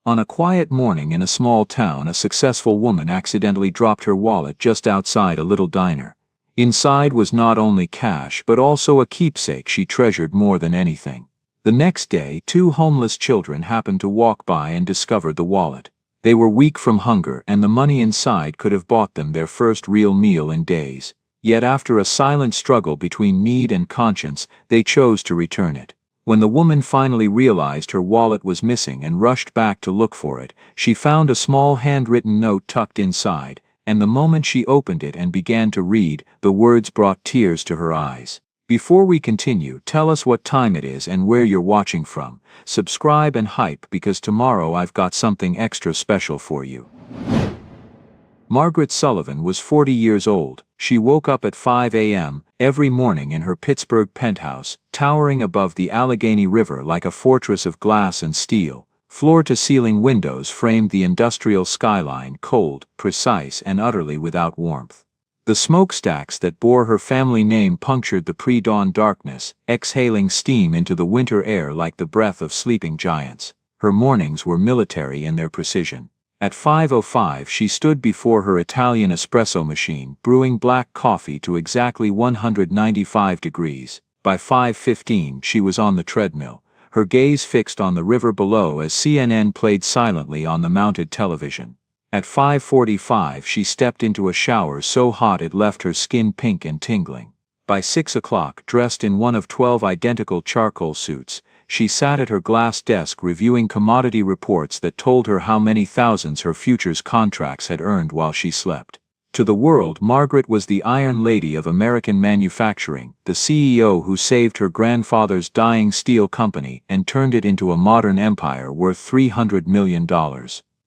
On a quiet morning in a small town, a successful woman accidentally dropped her wallet just outside a little diner. Inside was not only cash but also a keepsake she treasured more than anything. The next day, two homeless children happened to walk by and discovered the wallet. They were weak from hunger, and the money inside could have bought them their first real meal in days. Yet after a silent struggle between need and conscience, they chose to return it. When the woman finally realized her wallet was missing and rushed back to look for it, she found a small handwritten note tucked inside, and the moment she opened it and began to read, the words brought tears to her eyes. Before we continue, tell us what time it is and where you're watching from. Subscribe and hype, because tomorrow I've got something extra special for you. Margaret Sullivan was 40 years old. She woke up at 5 a.m. every morning in her Pittsburgh penthouse, towering above the Allegheny River like a fortress of glass and steel. Floor-to-ceiling windows framed the industrial skyline, cold, precise, and utterly without warmth. The smokestacks that bore her family name punctured the pre-dawn darkness, exhaling steam into the winter air like the breath of sleeping giants. Her mornings were military in their precision. At 5:05 she stood before her Italian espresso machine, brewing black coffee to exactly 195 degrees. By 5:15 she was on the treadmill, her gaze fixed on the river below as CNN played silently on the mounted television. At 5:45 she stepped into a shower so hot it left her skin pink and tingling. By 6 o'clock, dressed in one of 12 identical charcoal suits, she sat at her glass desk reviewing commodity reports that told her how many thousands her futures contracts had earned while she slept. To the world, Margaret was the Iron Lady of American manufacturing, the CEO who saved her grandfather's dying steel company and turned it into a modern empire worth $300 million.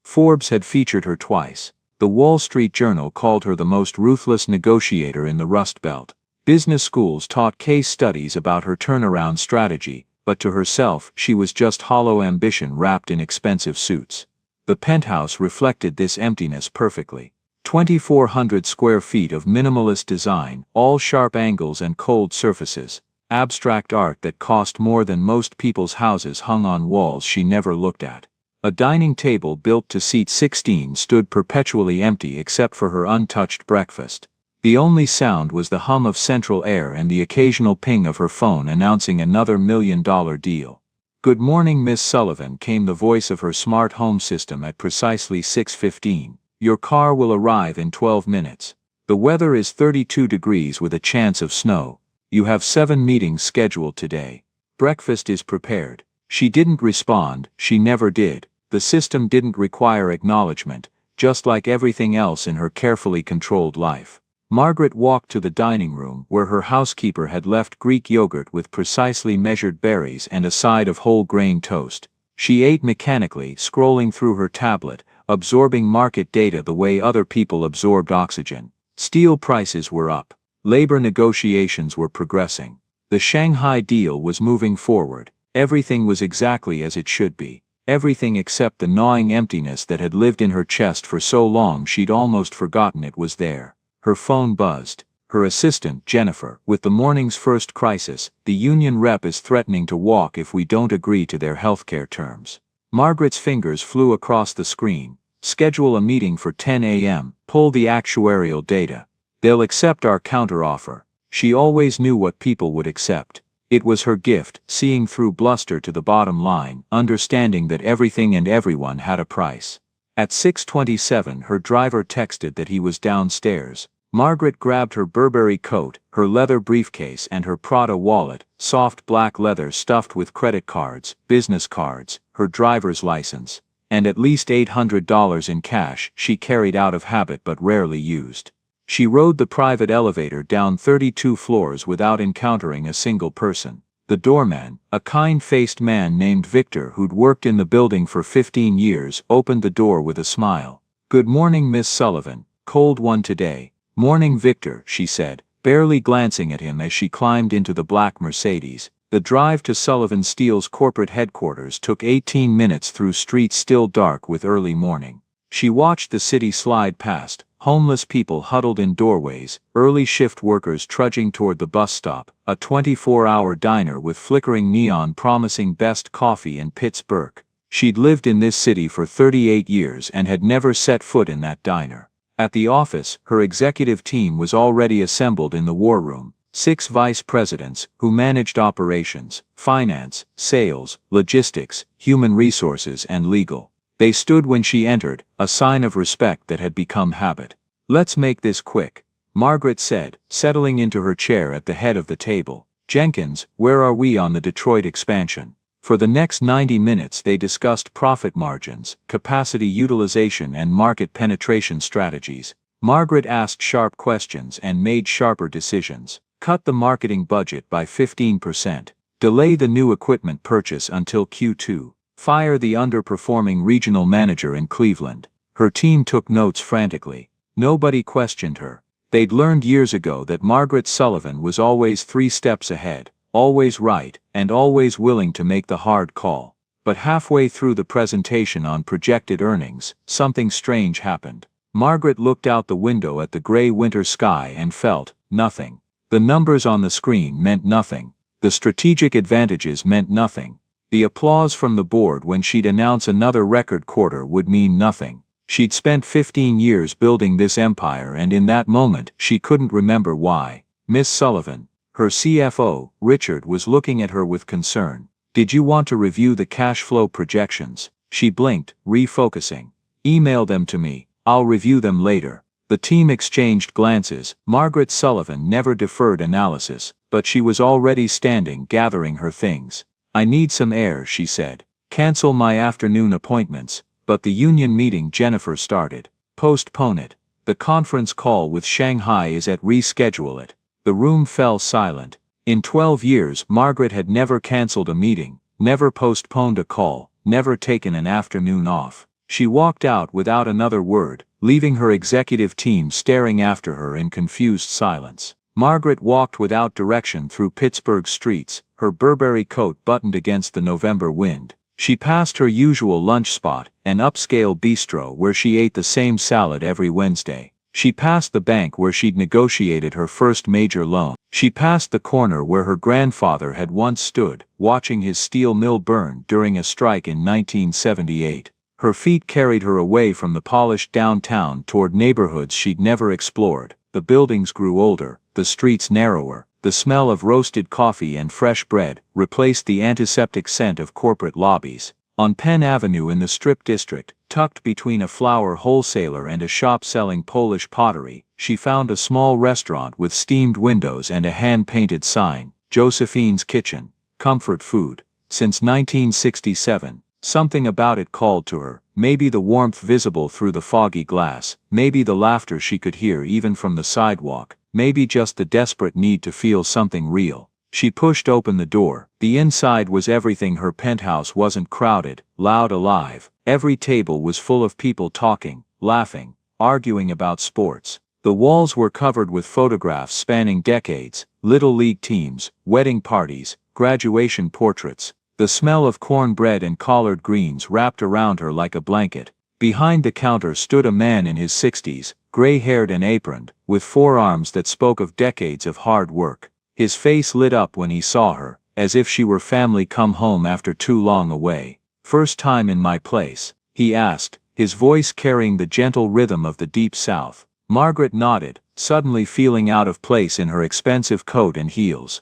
Forbes had featured her twice. The Wall Street Journal called her the most ruthless negotiator in the Rust Belt. Business schools taught case studies about her turnaround strategy, but to herself she was just hollow ambition wrapped in expensive suits. The penthouse reflected this emptiness perfectly. 2,400 square feet of minimalist design, all sharp angles and cold surfaces. Abstract art that cost more than most people's houses hung on walls she never looked at. A dining table built to seat 16 stood perpetually empty except for her untouched breakfast. The only sound was the hum of central air and the occasional ping of her phone announcing another $1 million deal. "Good morning, Miss Sullivan," came the voice of her smart home system at precisely 6:15. "Your car will arrive in 12 minutes. The weather is 32 degrees with a chance of snow. You have 7 meetings scheduled today. Breakfast is prepared." She didn't respond, she never did. The system didn't require acknowledgement, just like everything else in her carefully controlled life. Margaret walked to the dining room where her housekeeper had left Greek yogurt with precisely measured berries and a side of whole grain toast. She ate mechanically, scrolling through her tablet, absorbing market data the way other people absorbed oxygen. Steel prices were up. Labor negotiations were progressing. The Shanghai deal was moving forward. Everything was exactly as it should be. Everything except the gnawing emptiness that had lived in her chest for so long she'd almost forgotten it was there. Her phone buzzed. Her assistant, Jennifer, with the morning's first crisis: "The union rep is threatening to walk if we don't agree to their healthcare terms." Margaret's fingers flew across the screen. "Schedule a meeting for 10 a.m., pull the actuarial data. They'll accept our counteroffer." She always knew what people would accept. It was her gift, seeing through bluster to the bottom line, understanding that everything and everyone had a price. At 6:27 her driver texted that he was downstairs. Margaret grabbed her Burberry coat, her leather briefcase and her Prada wallet, soft black leather stuffed with credit cards, business cards, her driver's license, and at least $800 in cash she carried out of habit but rarely used. She rode the private elevator down 32 floors without encountering a single person. The doorman, a kind-faced man named Victor who'd worked in the building for 15 years, opened the door with a smile. "Good morning, Miss Sullivan. Cold one today." "Morning, Victor," she said, barely glancing at him as she climbed into the black Mercedes. The drive to Sullivan Steel's corporate headquarters took 18 minutes through streets still dark with early morning. She watched the city slide past, homeless people huddled in doorways, early shift workers trudging toward the bus stop, a 24-hour diner with flickering neon promising best coffee in Pittsburgh. She'd lived in this city for 38 years and had never set foot in that diner. At the office, her executive team was already assembled in the war room. 6 vice presidents, who managed operations, finance, sales, logistics, human resources and legal. They stood when she entered, a sign of respect that had become habit. "Let's make this quick," Margaret said, settling into her chair at the head of the table. "Jenkins, where are we on the Detroit expansion?" For the next 90 minutes they discussed profit margins, capacity utilization and market penetration strategies. Margaret asked sharp questions and made sharper decisions. Cut the marketing budget by 15%. Delay the new equipment purchase until Q2. Fire the underperforming regional manager in Cleveland. Her team took notes frantically. Nobody questioned her. They'd learned years ago that Margaret Sullivan was always 3 steps ahead, always right, and always willing to make the hard call. But halfway through the presentation on projected earnings, something strange happened. Margaret looked out the window at the gray winter sky and felt nothing. The numbers on the screen meant nothing. The strategic advantages meant nothing. The applause from the board when she'd announce another record quarter would mean nothing. She'd spent 15 years building this empire, and in that moment she couldn't remember why. Miss Sullivan, her CFO, Richard, was looking at her with concern. "Did you want to review the cash flow projections?" She blinked, refocusing. "Email them to me. I'll review them later." The team exchanged glances. Margaret Sullivan never deferred analysis, but she was already standing, gathering her things. "I need some air," she said. "Cancel my afternoon appointments." But the union meeting Jennifer started. "Postpone it. The conference call with Shanghai is at reschedule it." The room fell silent. In 12 years Margaret had never canceled a meeting, never postponed a call, never taken an afternoon off. She walked out without another word, leaving her executive team staring after her in confused silence. Margaret walked without direction through Pittsburgh streets, her Burberry coat buttoned against the November wind. She passed her usual lunch spot, an upscale bistro where she ate the same salad every Wednesday. She passed the bank where she'd negotiated her first major loan. She passed the corner where her grandfather had once stood, watching his steel mill burn during a strike in 1978. Her feet carried her away from the polished downtown toward neighborhoods she'd never explored. The buildings grew older, the streets narrower. The smell of roasted coffee and fresh bread replaced the antiseptic scent of corporate lobbies. On Penn Avenue in the Strip District, tucked between a flower wholesaler and a shop selling Polish pottery, she found a small restaurant with steamed windows and a hand-painted sign, "Josephine's Kitchen, Comfort Food." Since 1967, something about it called to her, maybe the warmth visible through the foggy glass, maybe the laughter she could hear even from the sidewalk. Maybe just the desperate need to feel something real. She pushed open the door. The inside was everything her penthouse wasn't: crowded, loud, alive. Every table was full of people talking, laughing, arguing about sports. The walls were covered with photographs spanning decades, little league teams, wedding parties, graduation portraits. The smell of cornbread and collard greens wrapped around her like a blanket. Behind the counter stood a man in his 60s, gray-haired and aproned, with forearms that spoke of decades of hard work. His face lit up when he saw her, as if she were family come home after too long away. "First time in my place?" he asked, his voice carrying the gentle rhythm of the Deep South. Margaret nodded, suddenly feeling out of place in her expensive coat and heels.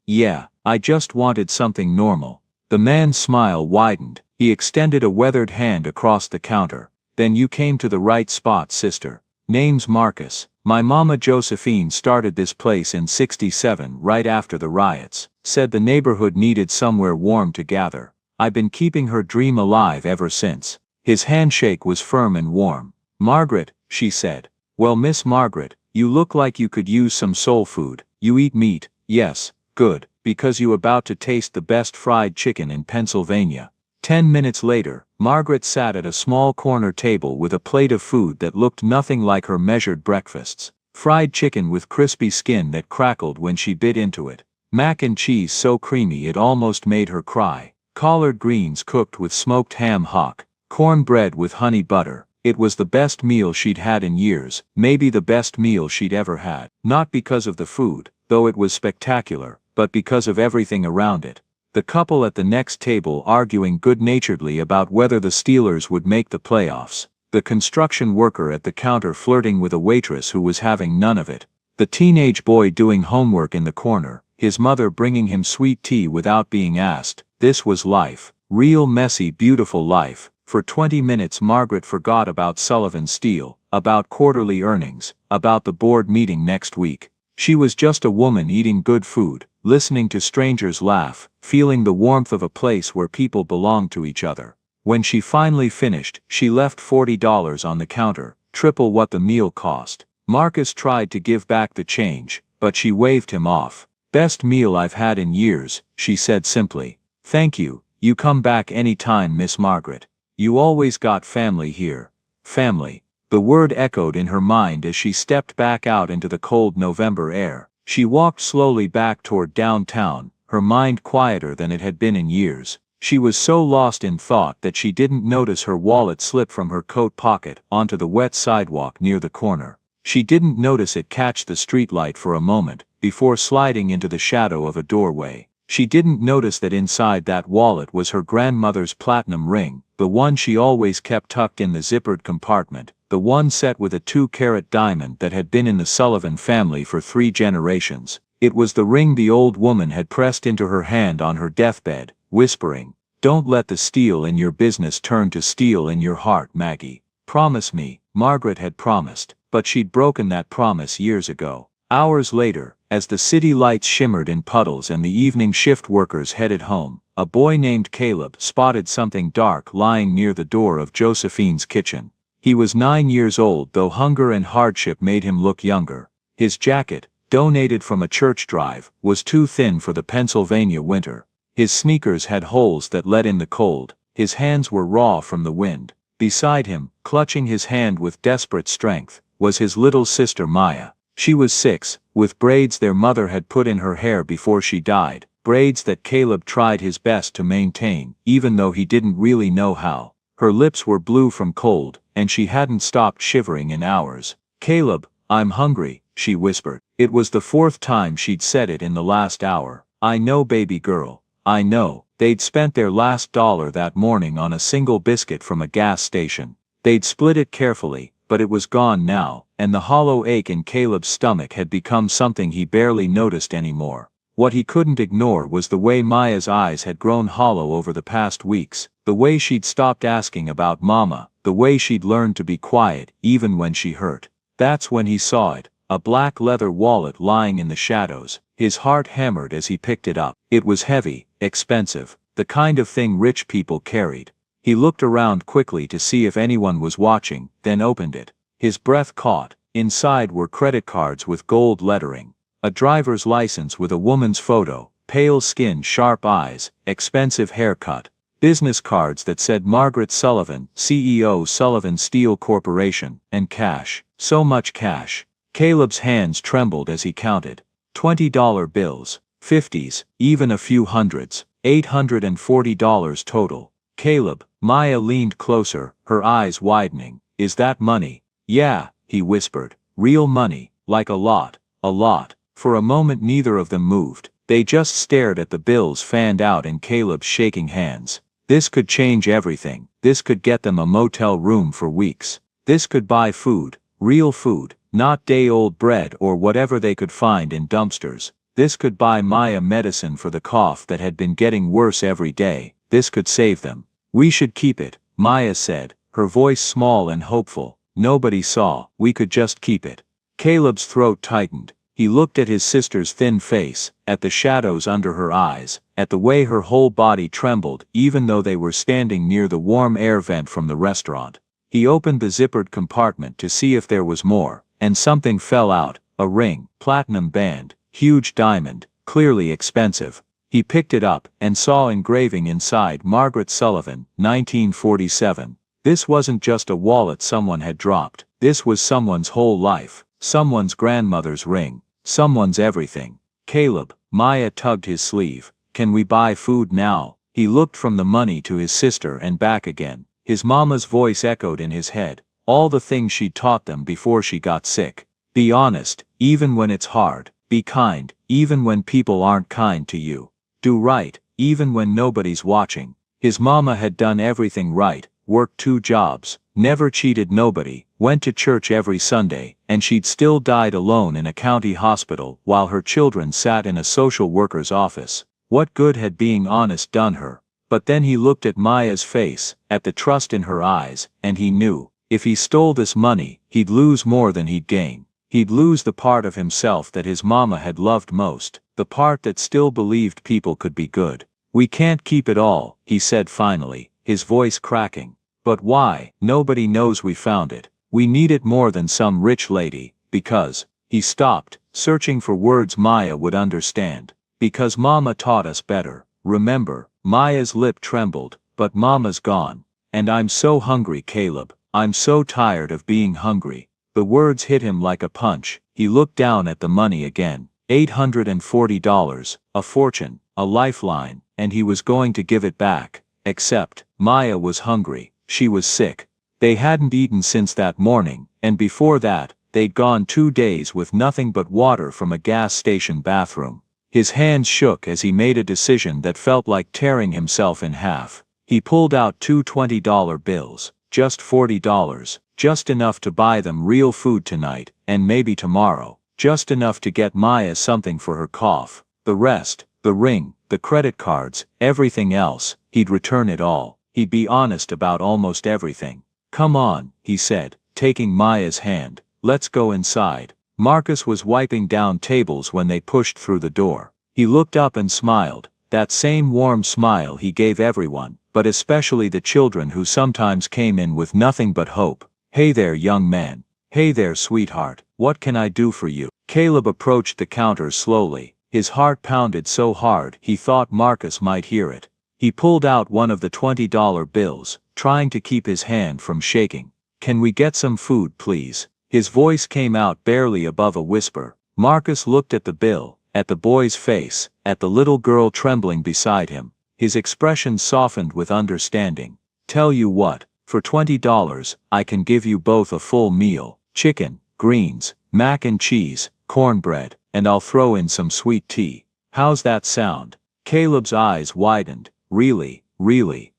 "Yeah, I just wanted something normal." The man's smile widened. He extended a weathered hand across the counter. "Then you came to the right spot, sister. Name's Marcus. My mama Josephine started this place in '67 right after the riots. Said the neighborhood needed somewhere warm to gather. I've been keeping her dream alive ever since." His handshake was firm and warm. "Margaret," she said. "Well, Miss Margaret, you look like you could use some soul food. You eat meat?" "Yes." "Good, because you about to taste the best fried chicken in Pennsylvania." 10 minutes later, Margaret sat at a small corner table with a plate of food that looked nothing like her measured breakfasts. Fried chicken with crispy skin that crackled when she bit into it. Mac and cheese so creamy it almost made her cry. Collard greens cooked with smoked ham hock. Cornbread with honey butter. It was the best meal she'd had in years, maybe the best meal she'd ever had. Not because of the food, though it was spectacular, but because of everything around it. The couple at the next table arguing good-naturedly about whether the Steelers would make the playoffs. The construction worker at the counter flirting with a waitress who was having none of it. The teenage boy doing homework in the corner, his mother bringing him sweet tea without being asked. This was life. Real messy, beautiful life. For 20 minutes Margaret forgot about Sullivan Steel, about quarterly earnings, about the board meeting next week. She was just a woman eating good food, listening to strangers laugh, feeling the warmth of a place where people belong to each other. When she finally finished, she left $40 on the counter, triple what the meal cost. Marcus tried to give back the change, but she waved him off. "Best meal I've had in years," she said simply. "Thank you, you come back any time, Miss Margaret. You always got family here." Family. The word echoed in her mind as she stepped back out into the cold November air. She walked slowly back toward downtown, her mind quieter than it had been in years. She was so lost in thought that she didn't notice her wallet slip from her coat pocket onto the wet sidewalk near the corner. She didn't notice it catch the streetlight for a moment, before sliding into the shadow of a doorway. She didn't notice that inside that wallet was her grandmother's platinum ring, the one she always kept tucked in the zippered compartment, the one set with a 2-carat diamond that had been in the Sullivan family for 3 generations. It was the ring the old woman had pressed into her hand on her deathbed, whispering, "Don't let the steel in your business turn to steel in your heart, Maggie. Promise me." Margaret had promised, but she'd broken that promise years ago. Hours later, as the city lights shimmered in puddles and the evening shift workers headed home, a boy named Caleb spotted something dark lying near the door of Josephine's kitchen. He was 9 years old, though hunger and hardship made him look younger. His jacket, donated from a church drive, was too thin for the Pennsylvania winter. His sneakers had holes that let in the cold, his hands were raw from the wind. Beside him, clutching his hand with desperate strength, was his little sister Maya. She was 6, with braids their mother had put in her hair before she died, braids that Caleb tried his best to maintain, even though he didn't really know how. Her lips were blue from cold, and she hadn't stopped shivering in hours. "Caleb, I'm hungry," she whispered. It was the 4th time she'd said it in the last hour. "I know, baby girl, I know." They'd spent their last dollar that morning on a single biscuit from a gas station. They'd split it carefully, but it was gone now, and the hollow ache in Caleb's stomach had become something he barely noticed anymore. What he couldn't ignore was the way Maya's eyes had grown hollow over the past weeks, the way she'd stopped asking about Mama, the way she'd learned to be quiet even when she hurt. That's when he saw it, a black leather wallet lying in the shadows. His heart hammered as he picked it up. It was heavy, expensive, the kind of thing rich people carried. He looked around quickly to see if anyone was watching, then opened it. His breath caught. Inside were credit cards with gold lettering, a driver's license with a woman's photo, pale skin, sharp eyes, expensive haircut, business cards that said Margaret Sullivan, CEO, Sullivan Steel Corporation, and cash. So much cash. Caleb's hands trembled as he counted. $20 bills, 50s, even a few hundreds, $840 total. "Caleb," Maya leaned closer, her eyes widening. "Is that money?" "Yeah," he whispered. "Real money, like a lot, a lot." For a moment neither of them moved. They just stared at the bills fanned out in Caleb's shaking hands. This could change everything. This could get them a motel room for weeks. This could buy food, real food, not day-old bread or whatever they could find in dumpsters. This could buy Maya medicine for the cough that had been getting worse every day. This could save them. "We should keep it," Maya said, her voice small and hopeful. "Nobody saw. We could just keep it." Caleb's throat tightened. He looked at his sister's thin face, at the shadows under her eyes, at the way her whole body trembled even though they were standing near the warm air vent from the restaurant. He opened the zippered compartment to see if there was more, and something fell out, a ring, platinum band, huge diamond, clearly expensive. He picked it up and saw engraving inside Margaret Sullivan, 1947. This wasn't just a wallet someone had dropped. This was someone's whole life, someone's grandmother's ring, someone's everything. "Caleb," Maya tugged his sleeve. "Can we buy food now?" He looked from the money to his sister and back again. His mama's voice echoed in his head. All the things she'd taught them before she got sick. Be honest, even when it's hard. Be kind, even when people aren't kind to you. Do right, even when nobody's watching. His mama had done everything right, worked 2 jobs, never cheated nobody, went to church every Sunday, and she'd still died alone in a county hospital while her children sat in a social worker's office. What good had being honest done her? But then he looked at Maya's face, at the trust in her eyes, and he knew, if he stole this money, he'd lose more than he'd gain. He'd lose the part of himself that his mama had loved most, the part that still believed people could be good. "We can't keep it all," he said finally, his voice cracking. "But why? Nobody knows we found it. We need it more than some rich lady, because..." He stopped, searching for words Maya would understand. "Because Mama taught us better. Remember?" Maya's lip trembled. "But Mama's gone. And I'm so hungry, Caleb. I'm so tired of being hungry." The words hit him like a punch. He looked down at the money again. $840, a fortune, a lifeline, and he was going to give it back. Except, Maya was hungry. She was sick. They hadn't eaten since that morning, and before that, they'd gone 2 days with nothing but water from a gas station bathroom. His hands shook as he made a decision that felt like tearing himself in half. He pulled out 2 $20 bills, just $40, just enough to buy them real food tonight, and maybe tomorrow, just enough to get Maya something for her cough. The rest, the ring, the credit cards, everything else, he'd return it all. He'd be honest about almost everything. "Come on," he said, taking Maya's hand. "Let's go inside." Marcus was wiping down tables when they pushed through the door. He looked up and smiled, that same warm smile he gave everyone, but especially the children who sometimes came in with nothing but hope. "Hey there, young man. Hey there, sweetheart. What can I do for you?" Caleb approached the counter slowly. His heart pounded so hard he thought Marcus might hear it. He pulled out one of the $20 bills, trying to keep his hand from shaking. "Can we get some food, please?" His voice came out barely above a whisper. Marcus looked at the bill, at the boy's face, at the little girl trembling beside him. His expression softened with understanding. "Tell you what, for $20, I can give you both a full meal, chicken, greens, mac and cheese, cornbread, and I'll throw in some sweet tea. How's that sound?" Caleb's eyes widened. Really?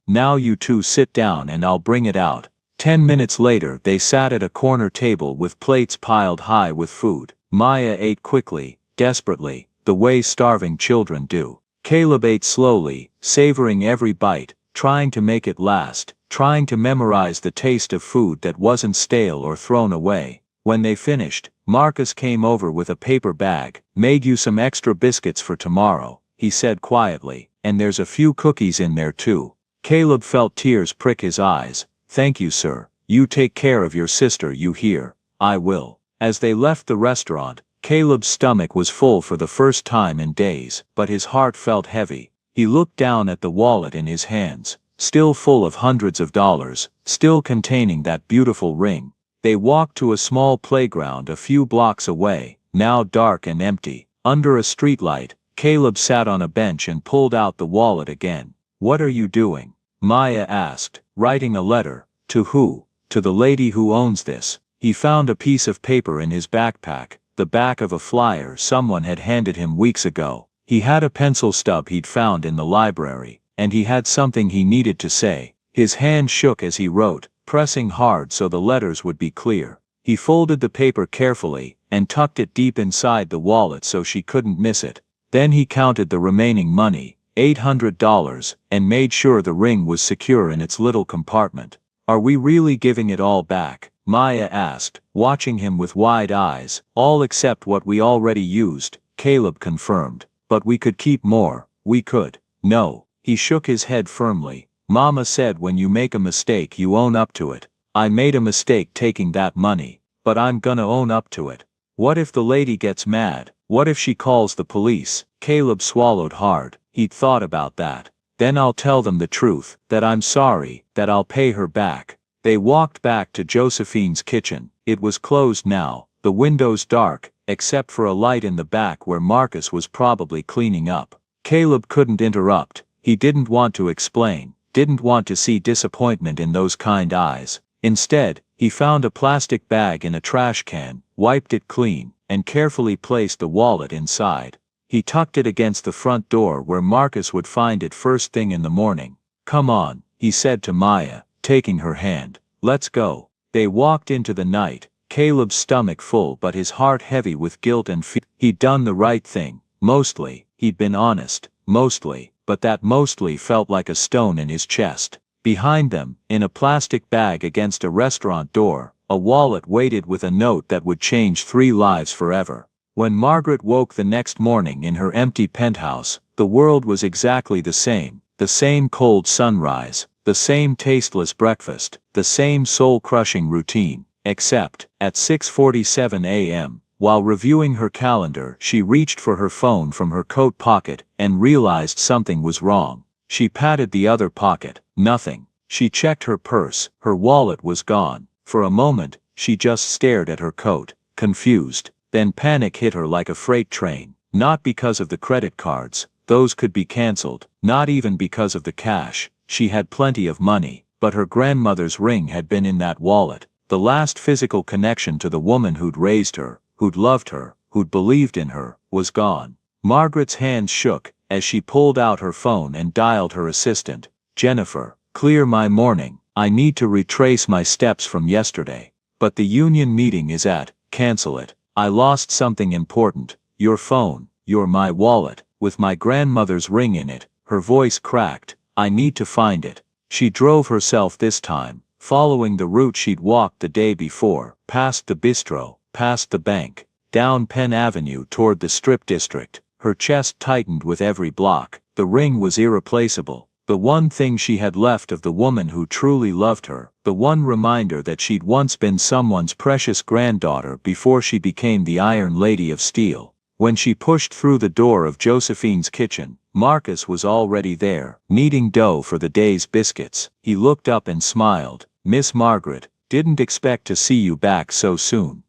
Now you two sit down and I'll bring it out." 10 minutes later they sat at a corner table with plates piled high with food. Maya ate quickly, desperately, the way starving children do. Caleb ate slowly, savoring every bite, trying to make it last, trying to memorize the taste of food that wasn't stale or thrown away. When they finished, Marcus came over with a paper bag. "Made you some extra biscuits for tomorrow," he said quietly, "and there's a few cookies in there too." Caleb felt tears prick his eyes. "Thank you, sir. You take care of your sister, you hear?" "I will." As they left the restaurant, Caleb's stomach was full for the first time in days, but his heart felt heavy. He looked down at the wallet in his hands, still full of hundreds of dollars, still containing that beautiful ring. They walked to a small playground a few blocks away, now dark and empty. Under a streetlight, Caleb sat on a bench and pulled out the wallet again. "What are you doing?" Maya asked. "Writing a letter." "To who?" "To the lady who owns this." He found a piece of paper in his backpack, the back of a flyer someone had handed him weeks ago. He had a pencil stub he'd found in the library, and he had something he needed to say. His hand shook as he wrote, pressing hard so the letters would be clear. He folded the paper carefully, and tucked it deep inside the wallet so she couldn't miss it. Then he counted the remaining money, $800, and made sure the ring was secure in its little compartment. "Are we really giving it all back?" Maya asked, watching him with wide eyes. "All except what we already used," Caleb confirmed. "But we could keep more, we could." "No." He shook his head firmly. "Mama said when you make a mistake you own up to it. I made a mistake taking that money, but I'm gonna own up to it. What if the lady gets mad? What if she calls the police?" Caleb swallowed hard. He'd thought about that. "Then I'll tell them the truth, that I'm sorry, that I'll pay her back." They walked back to Josephine's kitchen. It was closed now, the windows dark, except for a light in the back where Marcus was probably cleaning up. Caleb couldn't interrupt. He didn't want to explain, didn't want to see disappointment in those kind eyes. Instead, he found a plastic bag in a trash can, wiped it clean, and carefully placed the wallet inside. He tucked it against the front door where Marcus would find it first thing in the morning. "Come on," he said to Maya, taking her hand. "Let's go." They walked into the night, Caleb's stomach full but his heart heavy with guilt and fear. He'd done the right thing, mostly, he'd been honest, mostly, but that mostly felt like a stone in his chest. Behind them, in a plastic bag against a restaurant door, a wallet waited with a note that would change 3 lives forever. When Margaret woke the next morning in her empty penthouse, the world was exactly the same cold sunrise, the same tasteless breakfast, the same soul-crushing routine, except, at 6:47 a.m., while reviewing her calendar, she reached for her phone from her coat pocket and realized something was wrong. She patted the other pocket, nothing. She checked her purse, her wallet was gone. For a moment, she just stared at her coat, confused. Then panic hit her like a freight train, not because of the credit cards, those could be cancelled, not even because of the cash, she had plenty of money, but her grandmother's ring had been in that wallet, the last physical connection to the woman who'd raised her, who'd loved her, who'd believed in her, was gone. Margaret's hands shook as she pulled out her phone and dialed her assistant. "Jennifer, clear my morning, I need to retrace my steps from yesterday. But the union meeting is at, cancel it. I lost something important, your phone, my wallet, with my grandmother's ring in it." Her voice cracked. "I need to find it." She drove herself this time, following the route she'd walked the day before, past the bistro, past the bank, down Penn Avenue toward the Strip District. Her chest tightened with every block. The ring was irreplaceable. The one thing she had left of the woman who truly loved her, the one reminder that she'd once been someone's precious granddaughter before she became the Iron Lady of Steel. When she pushed through the door of Josephine's kitchen, Marcus was already there, kneading dough for the day's biscuits. He looked up and smiled. "Miss Margaret, didn't expect to see you back so soon."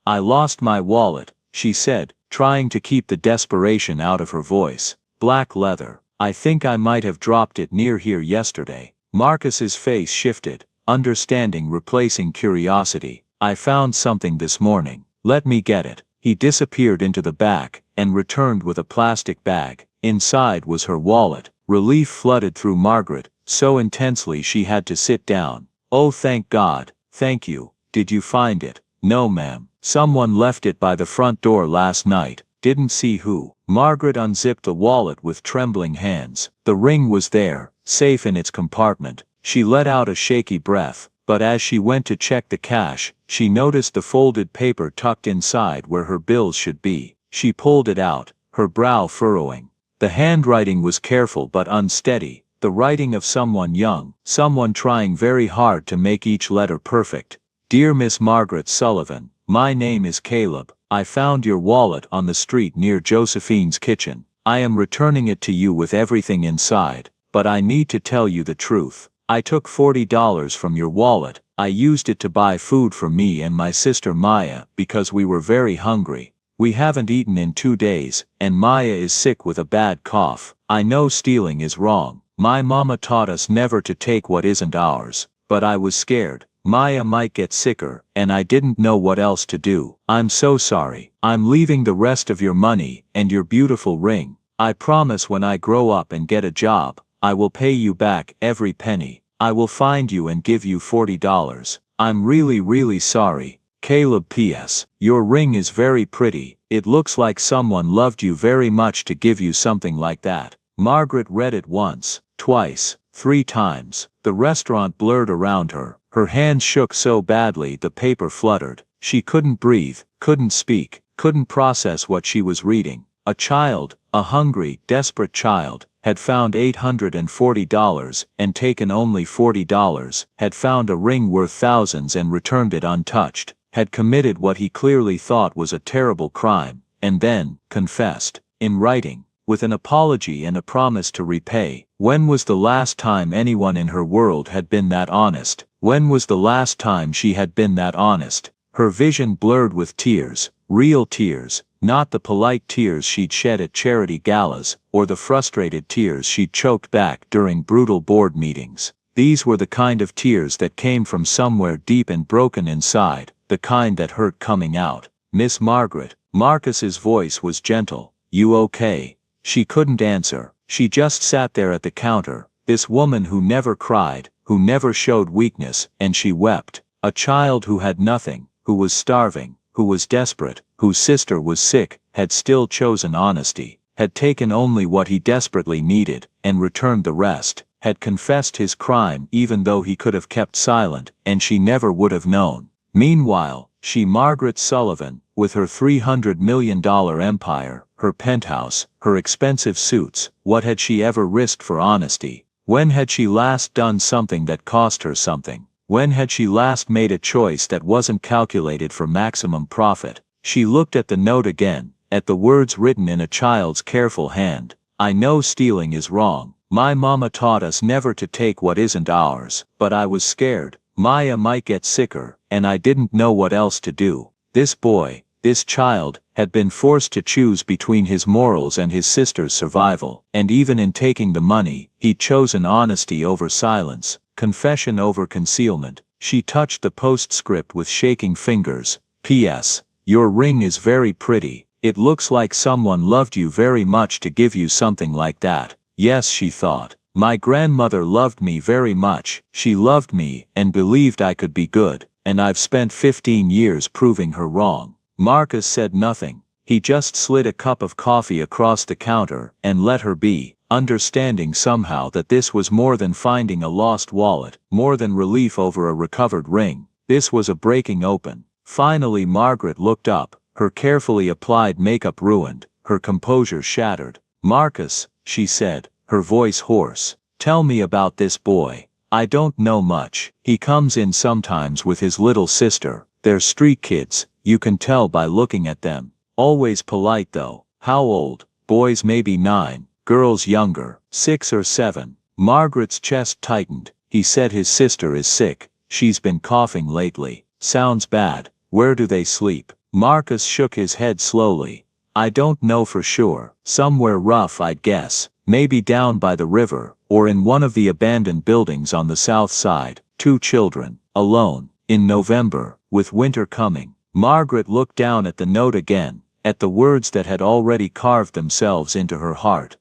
"I lost my wallet," she said, trying to keep the desperation out of her voice. "Black leather. I think I might have dropped it near here yesterday." Marcus's face shifted, understanding replacing curiosity. "I found something this morning. Let me get it." He disappeared into the back and returned with a plastic bag. Inside was her wallet. Relief flooded through Margaret, so intensely she had to sit down. "Oh, thank God, thank you. Did you find it?" "No, ma'am. Someone left it by the front door last night. Didn't see who." Margaret unzipped the wallet with trembling hands. The ring was there, safe in its compartment. She let out a shaky breath, but as she went to check the cash, she noticed the folded paper tucked inside where her bills should be. She pulled it out, her brow furrowing. The handwriting was careful but unsteady, the writing of someone young, someone trying very hard to make each letter perfect. "Dear Miss Margaret Sullivan, my name is Caleb. I found your wallet on the street near Josephine's kitchen. I am returning it to you with everything inside, but I need to tell you the truth. I took $40 from your wallet. I used it to buy food for me and my sister Maya because we were very hungry. We haven't eaten in 2 days, and Maya is sick with a bad cough. I know stealing is wrong. My mama taught us never to take what isn't ours, but I was scared. Maya might get sicker, and I didn't know what else to do. I'm so sorry. I'm leaving the rest of your money and your beautiful ring. I promise when I grow up and get a job, I will pay you back every penny. I will find you and give you $40. I'm really sorry. Caleb. P.S. Your ring is very pretty. It looks like someone loved you very much to give you something like that." Margaret read it once, twice, 3 times. The restaurant blurred around her. Her hands shook so badly the paper fluttered. She couldn't breathe, couldn't speak, couldn't process what she was reading. A child, a hungry, desperate child, had found $840 and taken only $40, had found a ring worth thousands and returned it untouched, had committed what he clearly thought was a terrible crime, and then confessed, in writing, with an apology and a promise to repay. When was the last time anyone in her world had been that honest? When was the last time she had been that honest? Her vision blurred with tears, real tears, not the polite tears she'd shed at charity galas, or the frustrated tears she'd choked back during brutal board meetings. These were the kind of tears that came from somewhere deep and broken inside, the kind that hurt coming out. "Miss Margaret." Marcus's voice was gentle. "You okay?" She couldn't answer. She just sat there at the counter, this woman who never cried, who never showed weakness, and she wept. A child who had nothing, who was starving, who was desperate, whose sister was sick, had still chosen honesty, had taken only what he desperately needed, and returned the rest, had confessed his crime even though he could have kept silent, and she never would have known. Meanwhile, she, Margaret Sullivan, with her $300 million empire, her penthouse, her expensive suits, what had she ever risked for honesty? When had she last done something that cost her something? When had she last made a choice that wasn't calculated for maximum profit? She looked at the note again, at the words written in a child's careful hand. "I know stealing is wrong. My mama taught us never to take what isn't ours, but I was scared. Maya might get sicker, and I didn't know what else to do." This boy, this child, had been forced to choose between his morals and his sister's survival, and even in taking the money, he'd chosen honesty over silence, confession over concealment. She touched the postscript with shaking fingers. "P.S. Your ring is very pretty. It looks like someone loved you very much to give you something like that." Yes, she thought. My grandmother loved me very much. She loved me and believed I could be good, and I've spent 15 years proving her wrong. Marcus said nothing. He just slid a cup of coffee across the counter and let her be, understanding somehow that this was more than finding a lost wallet, more than relief over a recovered ring. This was a breaking open. Finally Margaret looked up, her carefully applied makeup ruined, her composure shattered. "Marcus," she said, her voice hoarse, "tell me about this boy. I don't know much. He comes in sometimes with his little sister. They're street kids, you can tell by looking at them. Always polite though. How old?" "Boys maybe 9, girls younger, 6 or 7. Margaret's chest tightened. "He said his sister is sick. She's been coughing lately. Sounds bad. Where do they sleep?" Marcus shook his head slowly. "I don't know for sure. Somewhere rough I'd guess. Maybe down by the river, or in one of the abandoned buildings on the south side. 2 children, alone, in November, with winter coming." Margaret looked down at the note again, at the words that had already carved themselves into her heart.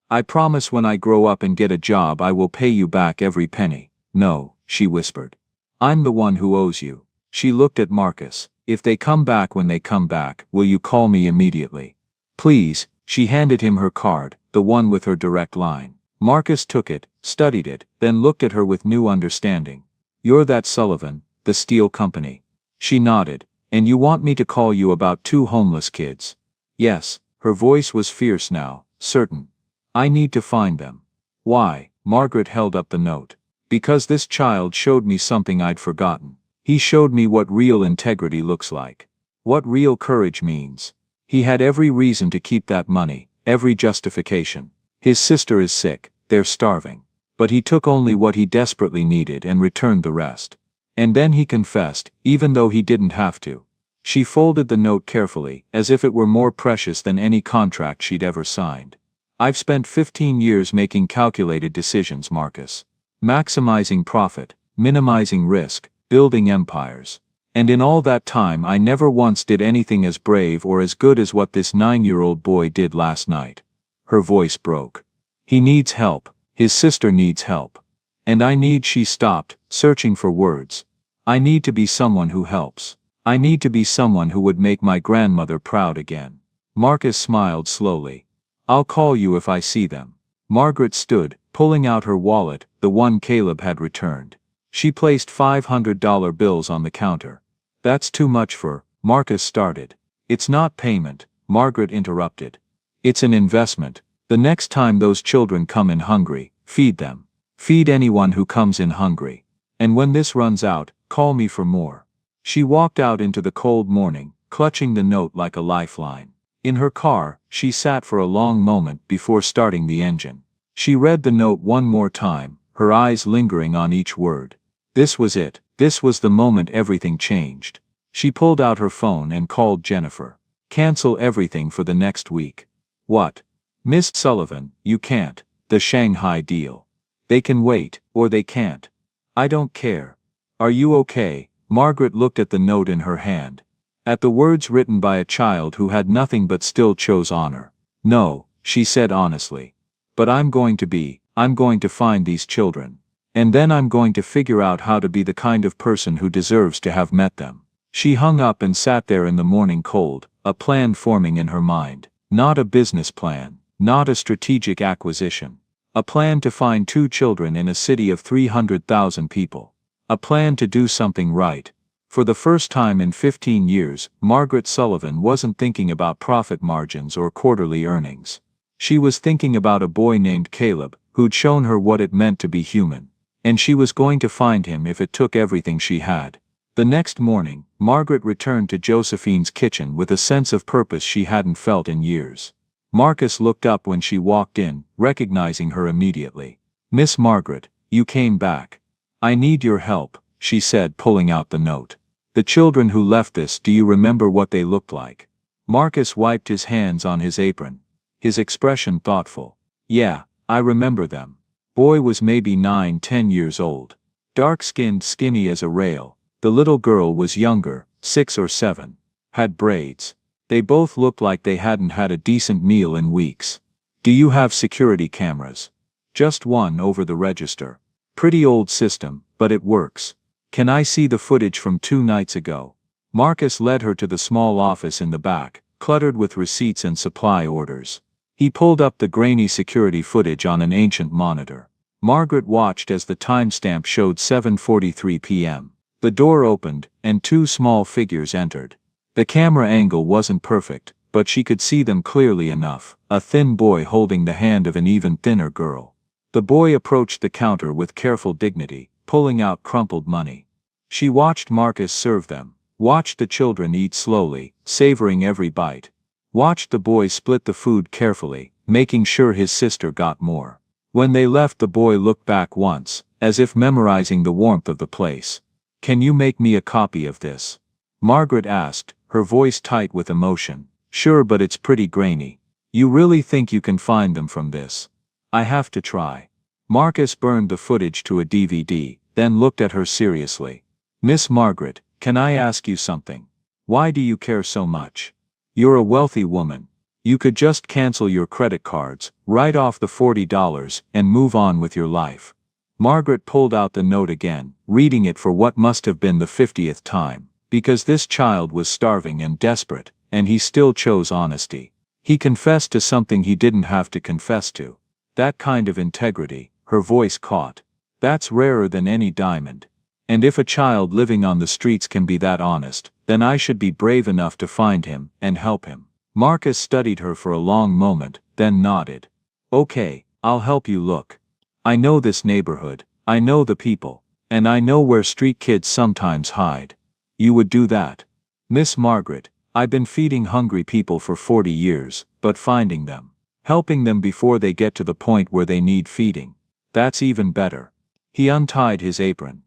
"I promise when I grow up and get a job I will pay you back every penny." "No," she whispered. "I'm the one who owes you." She looked at Marcus. "If they come back when they come back, will you call me immediately? Please." She handed him her card, the one with her direct line. Marcus took it, studied it, then looked at her with new understanding. "You're that Sullivan, the steel company." She nodded. "And you want me to call you about 2 homeless kids?" "Yes." Her voice was fierce now, certain. "I need to find them." "Why?" Margaret held up the note. "Because this child showed me something I'd forgotten. He showed me what real integrity looks like. What real courage means. He had every reason to keep that money, every justification. His sister is sick, they're starving. But he took only what he desperately needed and returned the rest. And then he confessed, even though he didn't have to." She folded the note carefully, as if it were more precious than any contract she'd ever signed. "I've spent 15 years making calculated decisions, Marcus. Maximizing profit, minimizing risk, building empires. And in all that time I never once did anything as brave or as good as what this 9-year-old boy did last night." Her voice broke. "He needs help. His sister needs help. And I need—" She stopped, searching for words. "I need to be someone who helps. I need to be someone who would make my grandmother proud again." Marcus smiled slowly. "I'll call you if I see them." Margaret stood, pulling out her wallet, the one Caleb had returned. She placed $500 bills on the counter. "That's too much for—" Marcus started. "It's not payment," Margaret interrupted. "It's an investment. The next time those children come in hungry, feed them. Feed anyone who comes in hungry. And when this runs out, call me for more." She walked out into the cold morning, clutching the note like a lifeline. In her car, she sat for a long moment before starting the engine. She read the note one more time, her eyes lingering on each word. This was it. This was the moment everything changed. She pulled out her phone and called Jennifer. "Cancel everything for the next week." "What?" "Miss Sullivan, you can't. The Shanghai deal. They can wait, or they can't. I don't care. Are you okay?" Margaret looked at the note in her hand. At the words written by a child who had nothing but still chose honor. No, she said honestly. But I'm going to find these children. And then I'm going to figure out how to be the kind of person who deserves to have met them. She hung up and sat there in the morning cold, a plan forming in her mind. Not a business plan, not a strategic acquisition. A plan to find 2 children in a city of 300,000 people. A plan to do something right. For the first time in 15 years, Margaret Sullivan wasn't thinking about profit margins or quarterly earnings. She was thinking about a boy named Caleb, who'd shown her what it meant to be human. And she was going to find him if it took everything she had. The next morning, Margaret returned to Josephine's kitchen with a sense of purpose she hadn't felt in years. Marcus looked up when she walked in, recognizing her immediately. "Miss Margaret, you came back. I need your help," she said, pulling out the note. "The children who left this, do you remember what they looked like?" Marcus wiped his hands on his apron. His expression thoughtful. "Yeah, I remember them. Boy was maybe 9-10 years old. Dark-skinned, skinny as a rail. The little girl was younger, 6 or 7. Had braids. They both looked like they hadn't had a decent meal in weeks. Do you have security cameras?" "Just one over the register. Pretty old system, but it works. Can I see the footage from 2 nights ago?" Marcus led her to the small office in the back, cluttered with receipts and supply orders. He pulled up the grainy security footage on an ancient monitor. Margaret watched as the timestamp showed 7:43 p.m. The door opened, and 2 small figures entered. The camera angle wasn't perfect, but she could see them clearly enough, a thin boy holding the hand of an even thinner girl. The boy approached the counter with careful dignity, pulling out crumpled money. She watched Marcus serve them, watched the children eat slowly, savoring every bite. Watched the boy split the food carefully, making sure his sister got more. When they left, the boy looked back once, as if memorizing the warmth of the place. "Can you make me a copy of this?" Margaret asked, her voice tight with emotion. "Sure, but it's pretty grainy. You really think you can find them from this?" "I have to try." Marcus burned the footage to a DVD, then looked at her seriously. "Miss Margaret, can I ask you something? Why do you care so much? You're a wealthy woman. You could just cancel your credit cards, write off the $40, and move on with your life." Margaret pulled out the note again, reading it for what must have been the 50th time. Because this child was starving and desperate, and he still chose honesty. He confessed to something he didn't have to confess to. That kind of integrity, her voice caught. That's rarer than any diamond. And if a child living on the streets can be that honest, then I should be brave enough to find him and help him. Marcus studied her for a long moment, then nodded. "Okay, I'll help you look. I know this neighborhood, I know the people, and I know where street kids sometimes hide. You would do that?" "Miss Margaret, I've been feeding hungry people for 40 years, but finding them, helping them before they get to the point where they need feeding, that's even better." He untied his apron.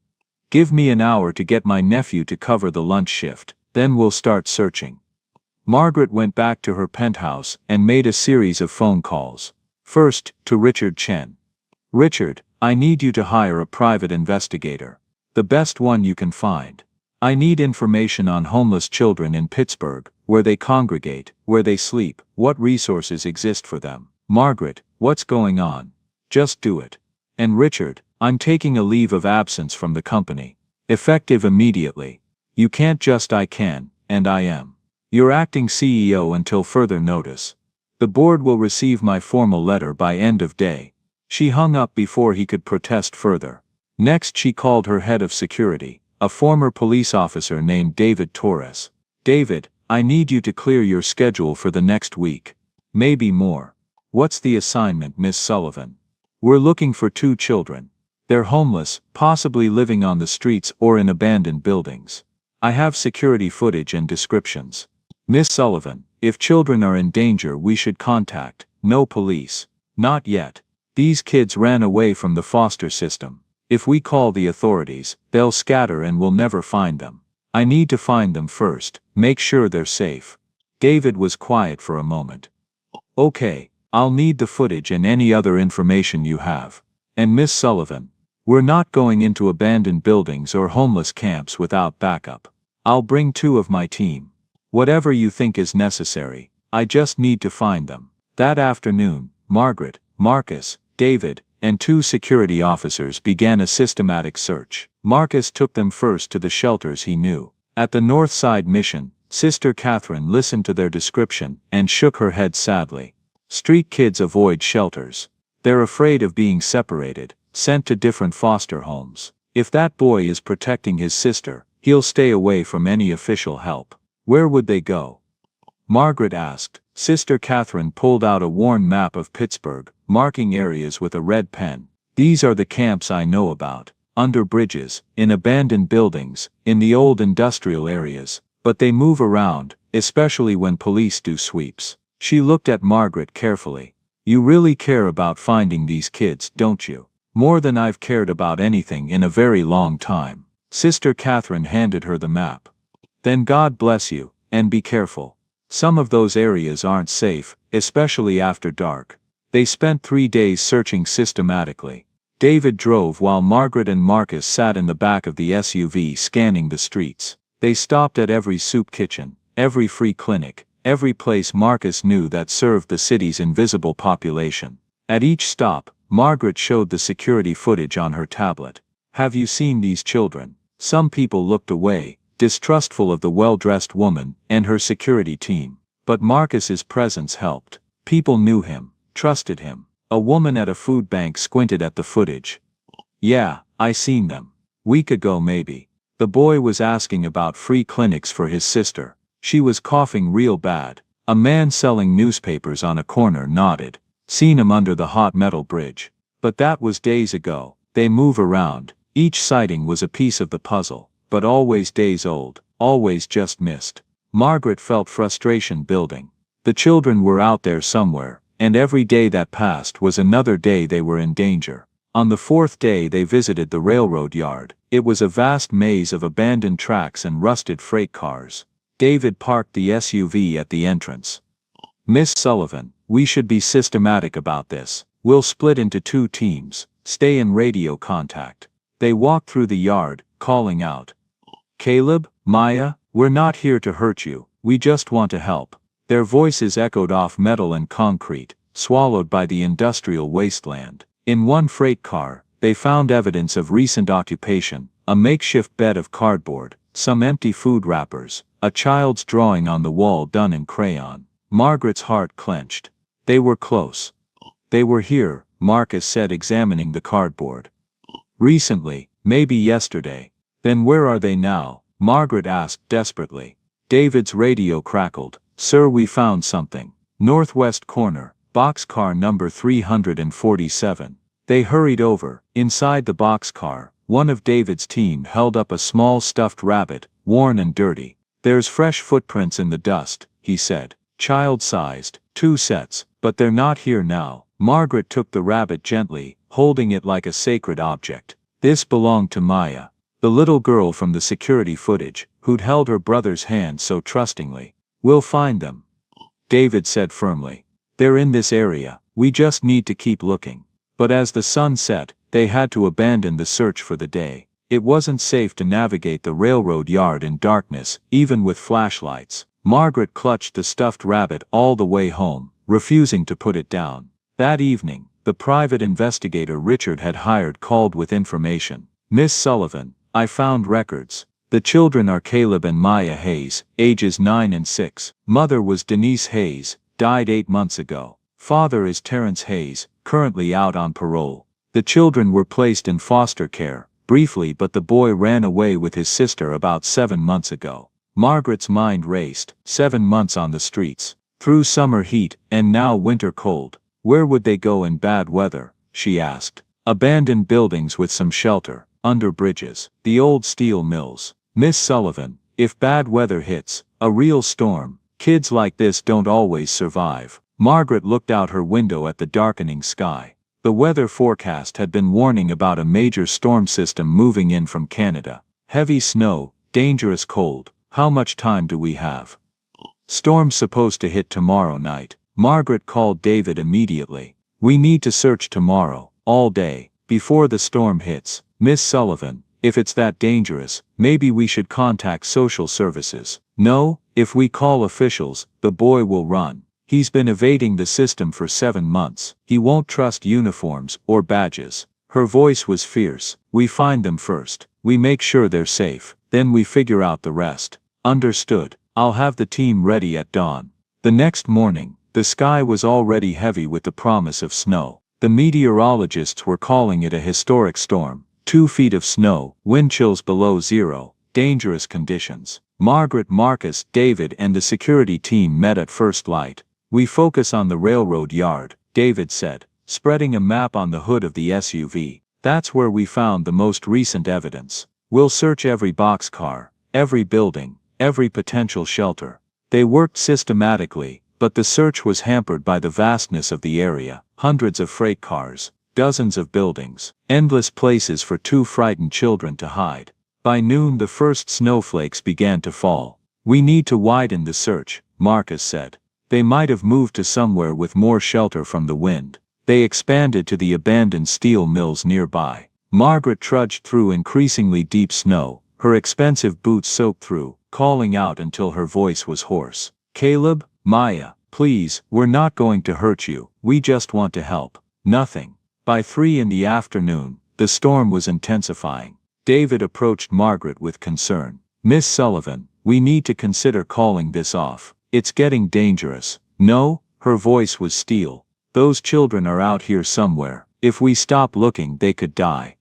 "Give me an hour to get my nephew to cover the lunch shift, then we'll start searching." Margaret went back to her penthouse and made a series of phone calls. First, to Richard Chen. "Richard, I need you to hire a private investigator. The best one you can find. I need information on homeless children in Pittsburgh, where they congregate, where they sleep, what resources exist for them. Margaret, what's going on? Just do it. And Richard, I'm taking a leave of absence from the company. Effective immediately. You can't just I can, and I am. You're acting CEO until further notice. The board will receive my formal letter by end of day." She hung up before he could protest further. Next she called her head of security, a former police officer named David Torres. "David, I need you to clear your schedule for the next week. Maybe more." "What's the assignment, Miss Sullivan?" "We're looking for 2 children. They're homeless, possibly living on the streets or in abandoned buildings. I have security footage and descriptions. Miss Sullivan, if children are in danger we should contact, no police. Not yet. These kids ran away from the foster system. If we call the authorities, they'll scatter and we'll never find them. I need to find them first, make sure they're safe." David was quiet for a moment. "Okay, I'll need the footage and any other information you have. And Miss Sullivan, we're not going into abandoned buildings or homeless camps without backup. I'll bring 2 of my team. Whatever you think is necessary, I just need to find them. That afternoon, Margaret, Marcus, David, and 2 security officers began a systematic search. Marcus took them first to the shelters he knew. At the North Side Mission, Sister Catherine listened to their description and shook her head sadly. Street kids avoid shelters. They're afraid of being separated, sent to different foster homes. If that boy is protecting his sister, he'll stay away from any official help. Where would they go? Margaret asked. Sister Catherine pulled out a worn map of Pittsburgh, marking areas with a red pen. These are the camps I know about. Under bridges, in abandoned buildings, in the old industrial areas. But they move around, especially when police do sweeps. She looked at Margaret carefully. You really care about finding these kids, don't you? More than I've cared about anything in a very long time. Sister Catherine handed her the map. Then God bless you, and be careful. Some of those areas aren't safe, especially after dark. They spent 3 days searching systematically. David drove while Margaret and Marcus sat in the back of the SUV scanning the streets. They stopped at every soup kitchen, every free clinic, every place Marcus knew that served the city's invisible population. At each stop, Margaret showed the security footage on her tablet. Have you seen these children? Some people looked away, distrustful of the well-dressed woman and her security team. But Marcus's presence helped. People knew him, trusted him. A woman at a food bank squinted at the footage. Yeah, I seen them. Week ago maybe. The boy was asking about free clinics for his sister. She was coughing real bad. A man selling newspapers on a corner nodded. Seen him under the hot metal bridge. But that was days ago. They move around. Each sighting was a piece of the puzzle. But always days old, always just missed. Margaret felt frustration building. The children were out there somewhere, and every day that passed was another day they were in danger. On the 4th day they visited the railroad yard. It was a vast maze of abandoned tracks and rusted freight cars. David parked the SUV at the entrance. Miss Sullivan, we should be systematic about this. We'll split into 2 teams, stay in radio contact. They walked through the yard, calling out. Caleb, Maya, we're not here to hurt you, we just want to help. Their voices echoed off metal and concrete, swallowed by the industrial wasteland. In one freight car, they found evidence of recent occupation, a makeshift bed of cardboard, some empty food wrappers, a child's drawing on the wall done in crayon. Margaret's heart clenched. They were close. They were here, Marcus said, examining the cardboard. Recently, maybe yesterday. Then where are they now? Margaret asked desperately. David's radio crackled. Sir, we found something. Northwest corner, boxcar number 347. They hurried over. Inside the boxcar, one of David's team held up a small stuffed rabbit, worn and dirty. There's fresh footprints in the dust, he said. Child-sized, 2 sets, but they're not here now. Margaret took the rabbit gently, holding it like a sacred object. This belonged to Maya, the little girl from the security footage, who'd held her brother's hand so trustingly. We'll find them, David said firmly. They're in this area, we just need to keep looking. But as the sun set, they had to abandon the search for the day. It wasn't safe to navigate the railroad yard in darkness, even with flashlights. Margaret clutched the stuffed rabbit all the way home, refusing to put it down. That evening, the private investigator Richard had hired called with information. Miss Sullivan, I found records. The children are Caleb and Maya Hayes, ages 9 and 6. Mother was Denise Hayes, died 8 months ago. Father is Terrence Hayes, currently out on parole. The children were placed in foster care, briefly, but the boy ran away with his sister about 7 months ago. Margaret's mind raced. 7 months on the streets, through summer heat, and now winter cold. Where would they go in bad weather? She asked. Abandoned buildings with some shelter, under bridges, the old steel mills. Miss Sullivan, if bad weather hits, a real storm, kids like this don't always survive. Margaret looked out her window at the darkening sky. The weather forecast had been warning about a major storm system moving in from Canada. Heavy snow, dangerous cold. How much time do we have? Storm's supposed to hit tomorrow night. Margaret called David immediately. We need to search tomorrow, all day, before the storm hits. Miss Sullivan, if it's that dangerous, maybe we should contact social services. No, if we call officials, the boy will run. He's been evading the system for 7 months. He won't trust uniforms or badges. Her voice was fierce. We find them first. We make sure they're safe. Then we figure out the rest. Understood. I'll have the team ready at dawn. The next morning, the sky was already heavy with the promise of snow. The meteorologists were calling it a historic storm. 2 feet of snow, wind chills below zero, dangerous conditions. Margaret, Marcus, David and the security team met at first light. We focus on the railroad yard, David said, spreading a map on the hood of the SUV. That's where we found the most recent evidence. We'll search every boxcar, every building, every potential shelter. They worked systematically, but the search was hampered by the vastness of the area. Hundreds of freight cars, dozens of buildings, endless places for 2 frightened children to hide. By noon the first snowflakes began to fall. We need to widen the search, Marcus said. They might have moved to somewhere with more shelter from the wind. They expanded to the abandoned steel mills nearby. Margaret trudged through increasingly deep snow, her expensive boots soaked through, calling out until her voice was hoarse. Caleb, Maya, please, we're not going to hurt you, we just want to help. Nothing. By 3 in the afternoon, the storm was intensifying. David approached Margaret with concern. Miss Sullivan, we need to consider calling this off. It's getting dangerous. No? Her voice was steel. Those children are out here somewhere. If we stop looking, they could die.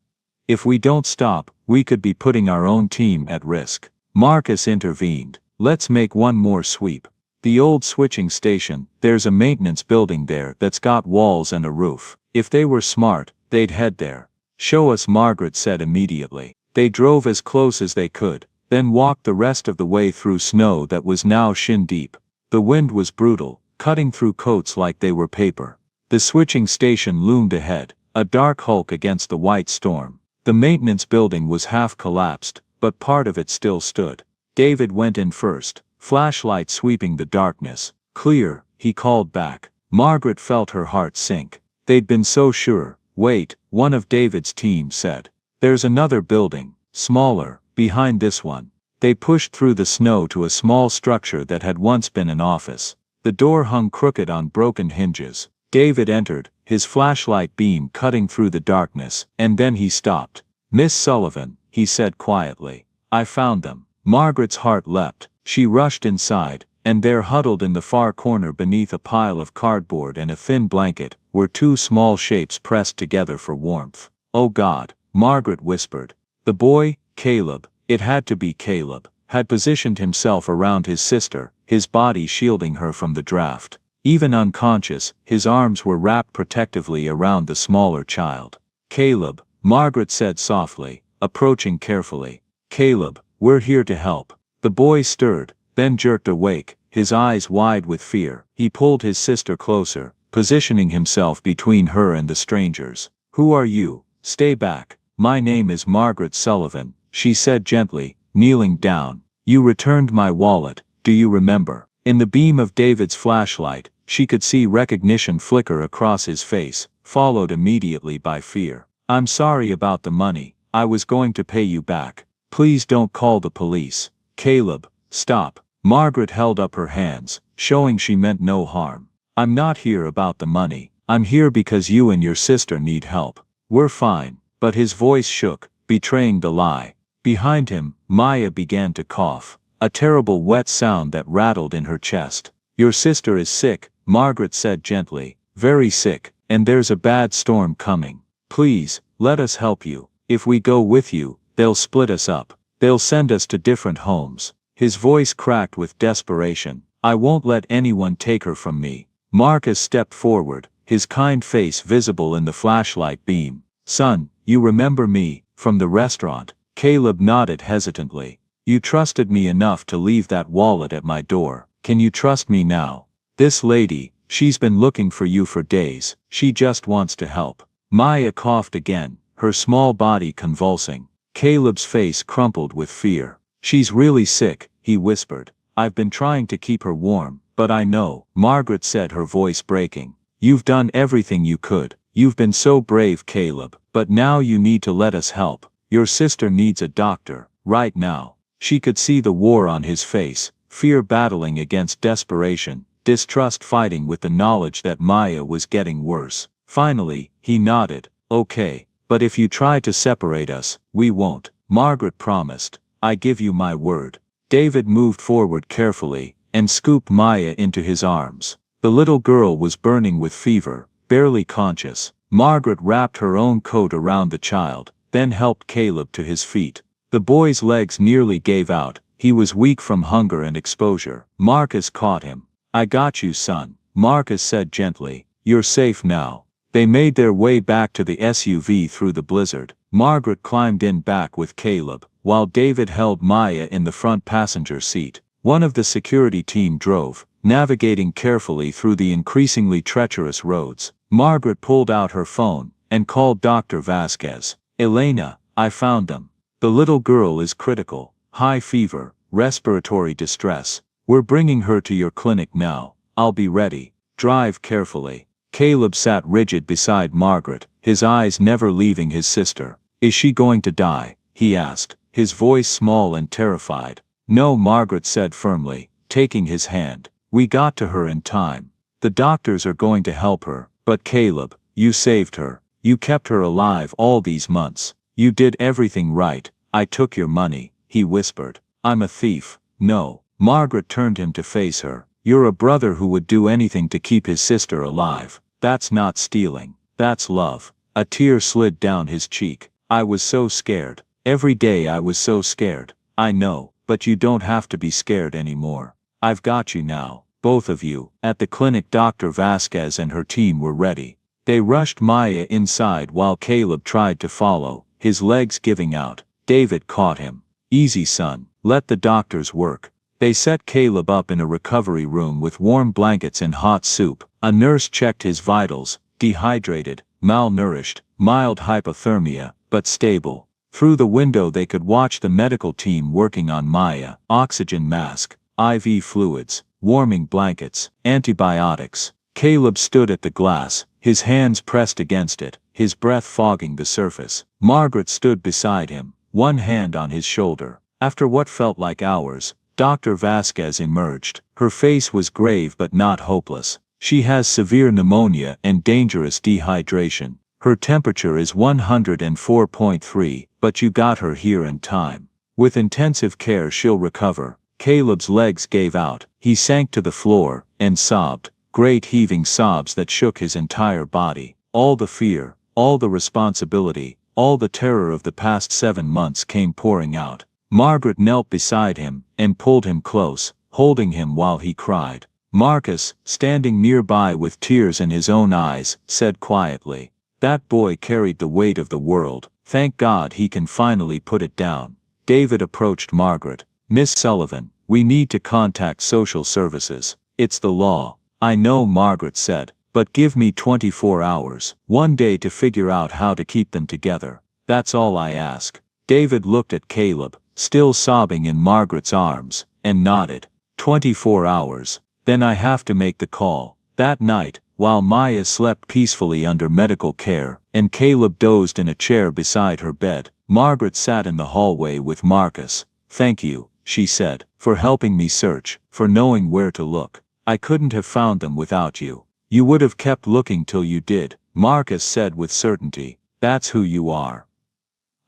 If we don't stop, we could be putting our own team at risk. Marcus intervened. Let's make one more sweep. The old switching station, there's a maintenance building there that's got walls and a roof. If they were smart, they'd head there. Show us, Margaret said immediately. They drove as close as they could, then walked the rest of the way through snow that was now shin-deep. The wind was brutal, cutting through coats like they were paper. The switching station loomed ahead, a dark hulk against the white storm. The maintenance building was half collapsed, but part of it still stood. David went in first, flashlight sweeping the darkness. Clear, he called back. Margaret felt her heart sink. They'd been so sure. Wait, one of David's team said. There's another building, smaller, behind this one. They pushed through the snow to a small structure that had once been an office. The door hung crooked on broken hinges. David entered, his flashlight beam cutting through the darkness, and then he stopped. Miss Sullivan, he said quietly. I found them. Margaret's heart leapt. She rushed inside, and there, huddled in the far corner beneath a pile of cardboard and a thin blanket, were 2 small shapes pressed together for warmth. Oh God, Margaret whispered. The boy, Caleb, it had to be Caleb, had positioned himself around his sister, his body shielding her from the draft. Even unconscious, his arms were wrapped protectively around the smaller child. Caleb, Margaret said softly, approaching carefully. Caleb, we're here to help. The boy stirred, then jerked awake, his eyes wide with fear. He pulled his sister closer, positioning himself between her and the strangers. Who are you? Stay back. My name is Margaret Sullivan, she said gently, kneeling down. You returned my wallet, do you remember? In the beam of David's flashlight, she could see recognition flicker across his face, followed immediately by fear. I'm sorry about the money, I was going to pay you back. Please don't call the police. Caleb, stop. Margaret held up her hands, showing she meant no harm. I'm not here about the money. I'm here because you and your sister need help. We're fine. But his voice shook, betraying the lie. Behind him, Maya began to cough, a terrible wet sound that rattled in her chest. Your sister is sick, Margaret said gently, very sick, and there's a bad storm coming. Please, let us help you. If we go with you, they'll split us up. They'll send us to different homes. His voice cracked with desperation. I won't let anyone take her from me. Marcus stepped forward, his kind face visible in the flashlight beam. Son, you remember me, from the restaurant? Caleb nodded hesitantly. You trusted me enough to leave that wallet at my door. Can you trust me now? This lady, she's been looking for you for days. She just wants to help. Maya coughed again, her small body convulsing. Caleb's face crumpled with fear. She's really sick, he whispered. I've been trying to keep her warm, but I know, Margaret said, her voice breaking. You've done everything you could. You've been so brave, Caleb, but now you need to let us help. Your sister needs a doctor, right now. She could see the war on his face, fear battling against desperation. distrust fighting with the knowledge that Maya was getting worse. Finally, he nodded. Okay, but if you try to separate us, we won't. Margaret promised. I give you my word. David moved forward carefully and scooped Maya into his arms. The little girl was burning with fever, barely conscious. Margaret wrapped her own coat around the child, then helped Caleb to his feet. The boy's legs nearly gave out. He was weak from hunger and exposure. Marcus caught him. I got you, son, Marcus said gently. You're safe now. They made their way back to the SUV through the blizzard. Margaret climbed in back with Caleb, while David held Maya in the front passenger seat. One of the security team drove, navigating carefully through the increasingly treacherous roads. Margaret pulled out her phone and called Dr. Vasquez. Elena, I found them. The little girl is critical. High fever, respiratory distress. We're bringing her to your clinic now. I'll be ready. Drive carefully. Caleb sat rigid beside Margaret, his eyes never leaving his sister. Is she going to die? He asked, his voice small and terrified. No, Margaret said firmly, taking his hand. We got to her in time. The doctors are going to help her. But Caleb, you saved her. You kept her alive all these months. You did everything right. I took your money, he whispered. I'm a thief. No. Margaret turned him to face her. You're a brother who would do anything to keep his sister alive. That's not stealing. That's love. A tear slid down his cheek. I was so scared. Every day I was so scared. I know, but you don't have to be scared anymore. I've got you now, both of you. At the clinic, Dr. Vasquez and her team were ready. They rushed Maya inside while Caleb tried to follow, his legs giving out. David caught him. Easy, son. Let the doctors work. They set Caleb up in a recovery room with warm blankets and hot soup. A nurse checked his vitals. Dehydrated, malnourished, mild hypothermia, but stable. Through the window they could watch the medical team working on Maya. Oxygen mask, IV fluids, warming blankets, antibiotics. Caleb stood at the glass, his hands pressed against it, his breath fogging the surface. Margaret stood beside him, one hand on his shoulder. After what felt like hours, Dr. Vasquez emerged. Her face was grave but not hopeless. She has severe pneumonia and dangerous dehydration. Her temperature is 104.3, but you got her here in time. With intensive care she'll recover. Caleb's legs gave out. He sank to the floor and sobbed, great heaving sobs that shook his entire body. All the fear, all the responsibility, all the terror of the past 7 months came pouring out. Margaret knelt beside him and pulled him close, holding him while he cried. Marcus, standing nearby with tears in his own eyes, said quietly, "That boy carried the weight of the world. Thank God he can finally put it down." David approached Margaret. "Miss Sullivan, we need to contact social services. It's the law." "I know," Margaret said, "but give me 24 hours, one day to figure out how to keep them together. That's all I ask." David looked at Caleb, still sobbing in Margaret's arms, and nodded. 24 hours. Then I have to make the call. That night, while Maya slept peacefully under medical care, and Caleb dozed in a chair beside her bed, Margaret sat in the hallway with Marcus. "Thank you," she said, "for helping me search, for knowing where to look. I couldn't have found them without you." "You would have kept looking till you did," Marcus said with certainty. "That's who you are."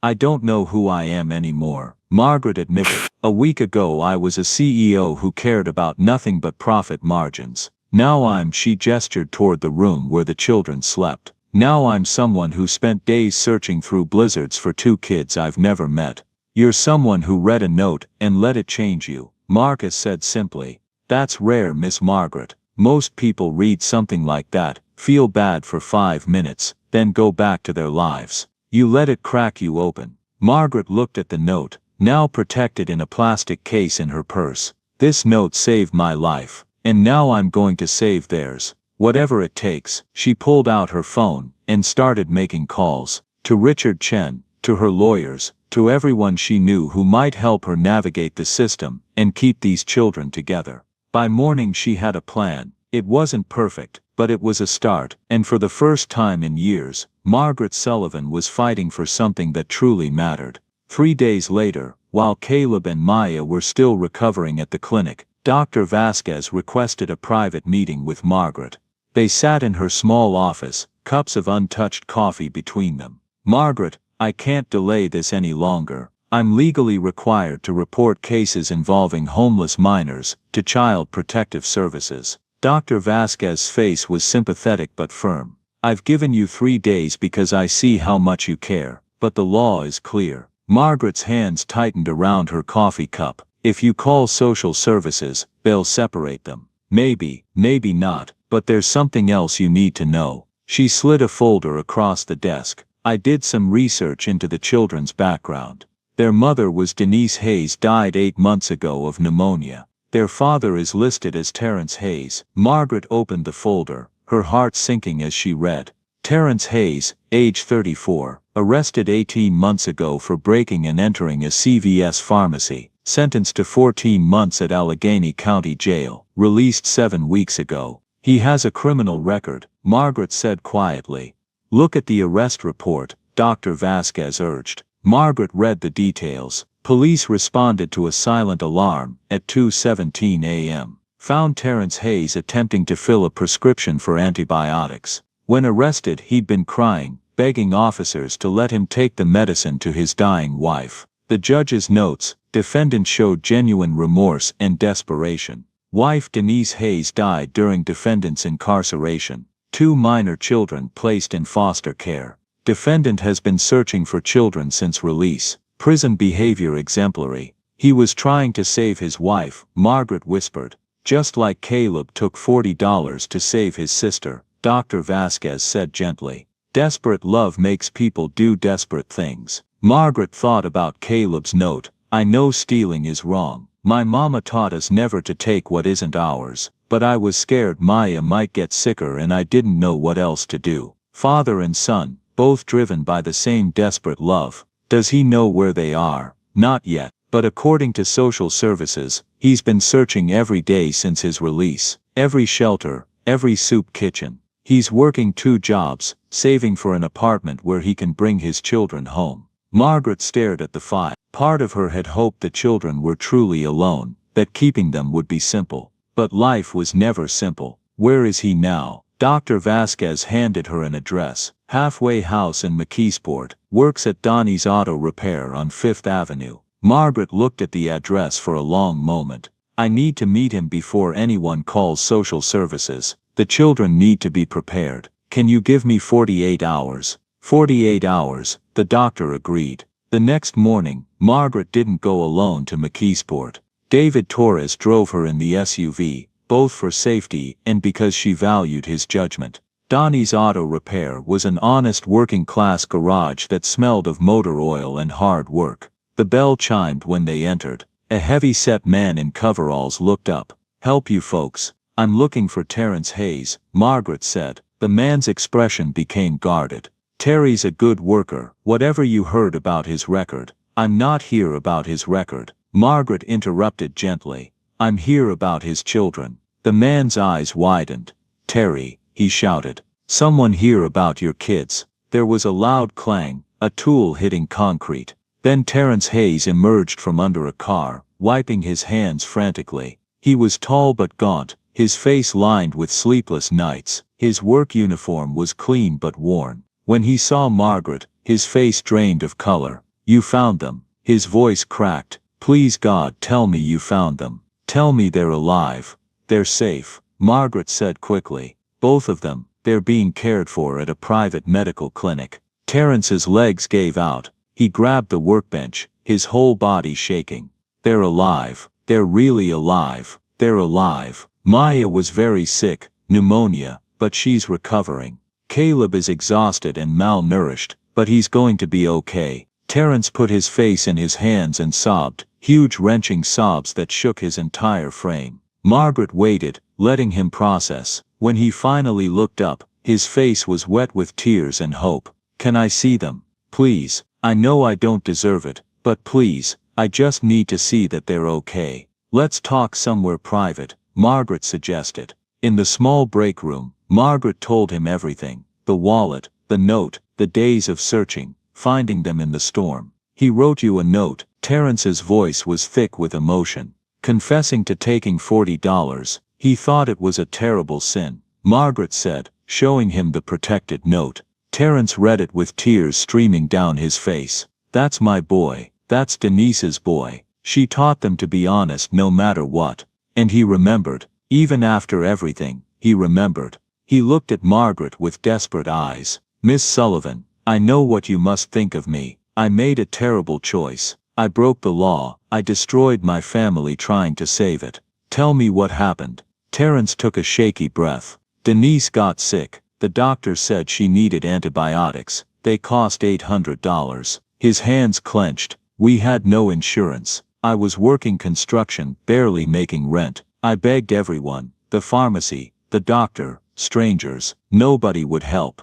"I don't know who I am anymore," Margaret admitted. "A week ago I was a CEO who cared about nothing but profit margins. Now she gestured toward the room where the children slept. "Now I'm someone who spent days searching through blizzards for 2 kids I've never met." "You're someone who read a note and let it change you," Marcus said simply. "That's rare, Miss Margaret. Most people read something like that, feel bad for 5 minutes, then go back to their lives. You let it crack you open." Margaret looked at the note, now protected in a plastic case in her purse. "This note saved my life, and now I'm going to save theirs. Whatever it takes." She pulled out her phone and started making calls. To Richard Chen, to her lawyers, to everyone she knew who might help her navigate the system and keep these children together. By morning she had a plan. It wasn't perfect, but it was a start, and for the first time in years, Margaret Sullivan was fighting for something that truly mattered. 3 days later, while Caleb and Maya were still recovering at the clinic, Dr. Vasquez requested a private meeting with Margaret. They sat in her small office, cups of untouched coffee between them. Margaret, I can't delay this any longer. I'm legally required to report cases involving homeless minors to Child Protective Services. Dr. Vasquez's face was sympathetic but firm. I've given you 3 days because I see how much you care, but the law is clear. Margaret's hands tightened around her coffee cup. If you call social services, they'll separate them. Maybe, maybe not, but there's something else you need to know. She slid a folder across the desk. I did some research into the children's background. Their mother was Denise Hayes, died 8 months ago of pneumonia. Their father is listed as Terrence Hayes. Margaret opened the folder, her heart sinking as she read. Terrence Hayes, age 34, arrested 18 months ago for breaking and entering a CVS pharmacy, sentenced to 14 months at Allegheny County Jail, released 7 weeks ago. He has a criminal record, Margaret said quietly. Look at the arrest report, Dr. Vasquez urged. Margaret read the details. Police responded to a silent alarm at 2:17 a.m. Found Terrence Hayes attempting to fill a prescription for antibiotics. When arrested, he'd been crying, begging officers to let him take the medicine to his dying wife. The judge's notes: defendant showed genuine remorse and desperation. Wife Denise Hayes died during defendant's incarceration. 2 minor children placed in foster care. Defendant has been searching for children since release. Prison behavior exemplary. He was trying to save his wife, Margaret whispered. Just like Caleb took $40 to save his sister, Dr. Vasquez said gently. Desperate love makes people do desperate things. Margaret thought about Caleb's note. I know stealing is wrong. My mama taught us never to take what isn't ours, but I was scared Maya might get sicker and I didn't know what else to do. Father and son, both driven by the same desperate love. Does he know where they are? Not yet, but according to social services, he's been searching every day since his release. Every shelter, every soup kitchen. He's working 2 jobs, saving for an apartment where he can bring his children home. Margaret stared at the file. Part of her had hoped the children were truly alone, that keeping them would be simple. But life was never simple. Where is he now? Dr. Vasquez handed her an address. Halfway House in McKeesport, works at Donnie's Auto Repair on 5th Avenue. Margaret looked at the address for a long moment. I need to meet him before anyone calls social services. The children need to be prepared. Can you give me 48 hours? 48 hours, the doctor agreed. The next morning, Margaret didn't go alone to McKeesport. David Torres drove her in the SUV, both for safety and because she valued his judgment. Donnie's Auto Repair was an honest working-class garage that smelled of motor oil and hard work. The bell chimed when they entered. A heavy-set man in coveralls looked up. Help you folks. I'm looking for Terrence Hayes, Margaret said. The man's expression became guarded. Terry's a good worker, whatever you heard about his record. I'm not here about his record, Margaret interrupted gently. I'm here about his children. The man's eyes widened. Terry, he shouted. Someone hear about your kids. There was a loud clang, a tool hitting concrete. Then Terrence Hayes emerged from under a car, wiping his hands frantically. He was tall but gaunt, his face lined with sleepless nights. His work uniform was clean but worn. When he saw Margaret, his face drained of color. You found them. His voice cracked. Please God, tell me you found them. Tell me they're alive. They're safe, Margaret said quickly. Both of them, they're being cared for at a private medical clinic. Terrence's legs gave out. He grabbed the workbench, his whole body shaking. They're alive. They're really alive. They're alive. Maya was very sick, pneumonia, but she's recovering. Caleb is exhausted and malnourished, but he's going to be okay. Terrence put his face in his hands and sobbed, huge wrenching sobs that shook his entire frame. Margaret waited, letting him process. When he finally looked up, his face was wet with tears and hope. Can I see them? Please. I know I don't deserve it, but please, I just need to see that they're okay. Let's talk somewhere private, Margaret suggested. In the small break room, Margaret told him everything. The wallet, the note, the days of searching, finding them in the storm. He wrote you a note. Terrence's voice was thick with emotion. confessing to taking $40. He thought it was a terrible sin, Margaret said, showing him the protected note. Terence read it with tears streaming down his face. That's my boy. That's Denise's boy. She taught them to be honest no matter what. And he remembered. Even after everything, he remembered. He looked at Margaret with desperate eyes. Miss Sullivan, I know what you must think of me. I made a terrible choice. I broke the law. I destroyed my family trying to save it. Tell me what happened. Terence took a shaky breath. Denise got sick. The doctor said she needed antibiotics. They cost $800. His hands clenched. We had no insurance. I was working construction, barely making rent. I begged everyone, the pharmacy, the doctor, strangers. Nobody would help.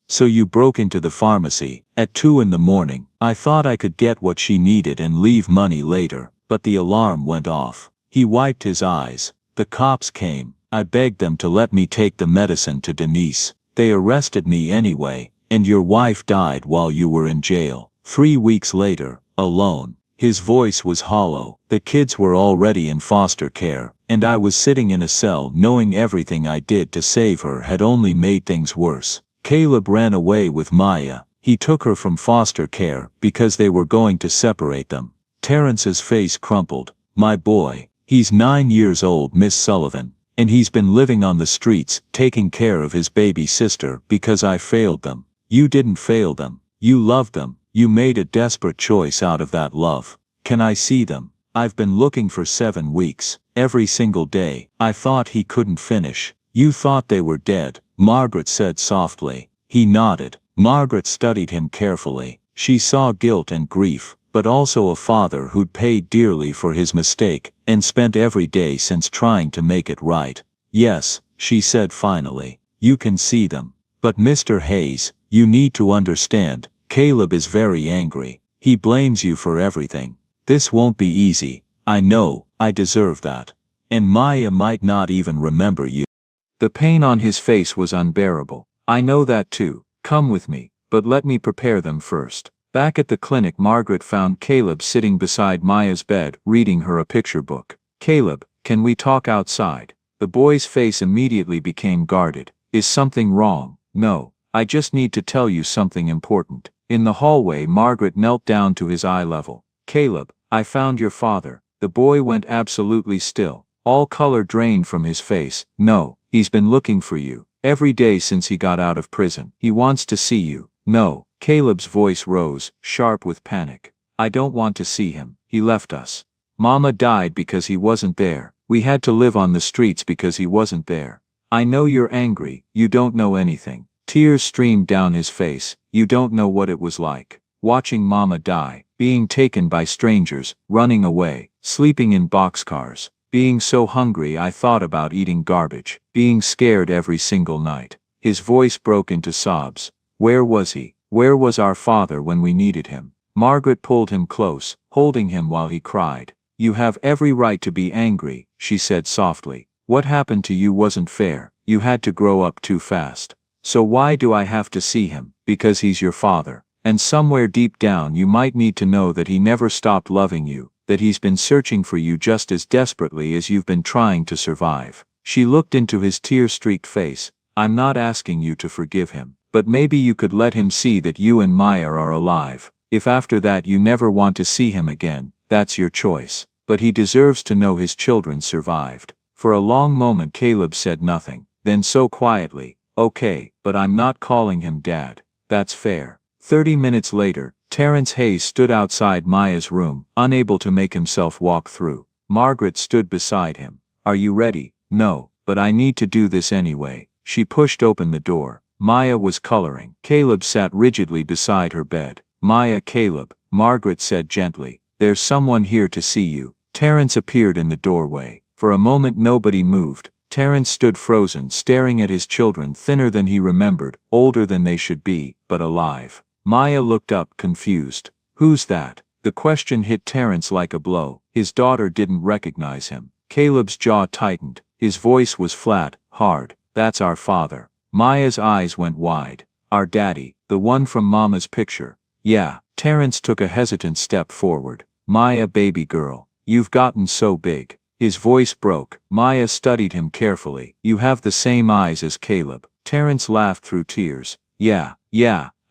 So you broke into the pharmacy at 2 in the morning. I thought I could get what she needed and leave money later, but the alarm went off. He wiped his eyes. The cops came. I begged them to let me take the medicine to Denise. They arrested me anyway, and your wife died while you were in jail. 3 weeks later, alone. His voice was hollow. The kids were already in foster care, and I was sitting in a cell knowing everything I did to save her had only made things worse. Caleb ran away with Maya. He took her from foster care because they were going to separate them. Terence's face crumpled. My boy. He's 9 years old, Miss Sullivan. And he's been living on the streets, taking care of his baby sister because I failed them. You didn't fail them. You loved them. You made a desperate choice out of that love. Can I see them? I've been looking for 7 weeks. Every single day. I thought he couldn't finish. You thought they were dead, Margaret said softly. He nodded. Margaret studied him carefully. She saw guilt and grief, but also a father who'd paid dearly for his mistake, and spent every day since trying to make it right. Yes, she said finally. You can see them. But Mr. Hayes, you need to understand, Caleb is very angry. He blames you for everything. This won't be easy. I know, I deserve that. And Maya might not even remember you. The pain on his face was unbearable. I know that too. Come with me, but let me prepare them first. Back at the clinic, Margaret found Caleb sitting beside Maya's bed, reading her a picture book. Caleb, can we talk outside? The boy's face immediately became guarded. Is something wrong? No, I just need to tell you something important. In the hallway, Margaret knelt down to his eye level. Caleb, I found your father. The boy went absolutely still. All color drained from his face. No, he's been looking for you. Every day since he got out of prison. He wants to see you. No. Caleb's voice rose, sharp with panic. I don't want to see him. He left us. Mama died because he wasn't there. We had to live on the streets because he wasn't there. I know you're angry. You don't know anything. Tears streamed down his face. You don't know what it was like. Watching Mama die, being taken by strangers, running away, sleeping in boxcars, being so hungry I thought about eating garbage, being scared every single night. His voice broke into sobs. Where was he? Where was our father when we needed him? Margaret pulled him close, holding him while he cried. You have every right to be angry, she said softly. What happened to you wasn't fair. You had to grow up too fast. So why do I have to see him? Because he's your father. And somewhere deep down you might need to know that he never stopped loving you, that he's been searching for you just as desperately as you've been trying to survive. She looked into his tear-streaked face. I'm not asking you to forgive him. But maybe you could let him see that you and Maya are alive. If after that you never want to see him again, that's your choice. But he deserves to know his children survived. For a long moment Caleb said nothing. Then so quietly, okay, but I'm not calling him Dad. That's fair. 30 minutes later, Terence Hayes stood outside Maya's room, unable to make himself walk through. Margaret stood beside him. Are you ready? No, but I need to do this anyway. She pushed open the door. Maya was coloring. Caleb sat rigidly beside her bed. Maya, Caleb, Margaret said gently. There's someone here to see you. Terence appeared in the doorway. For a moment nobody moved. Terence stood frozen, staring at his children, thinner than he remembered, older than they should be, but alive. Maya looked up, confused. Who's that? The question hit Terence like a blow. His daughter didn't recognize him. Caleb's jaw tightened. His voice was flat, hard. That's our father. Maya's eyes went wide. Our daddy, the one from Mama's picture. Yeah. Terence took a hesitant step forward. Maya, baby girl, you've gotten so big. His voice broke. Maya studied him carefully. You have the same eyes as Caleb. Terrence laughed through tears. Yeah,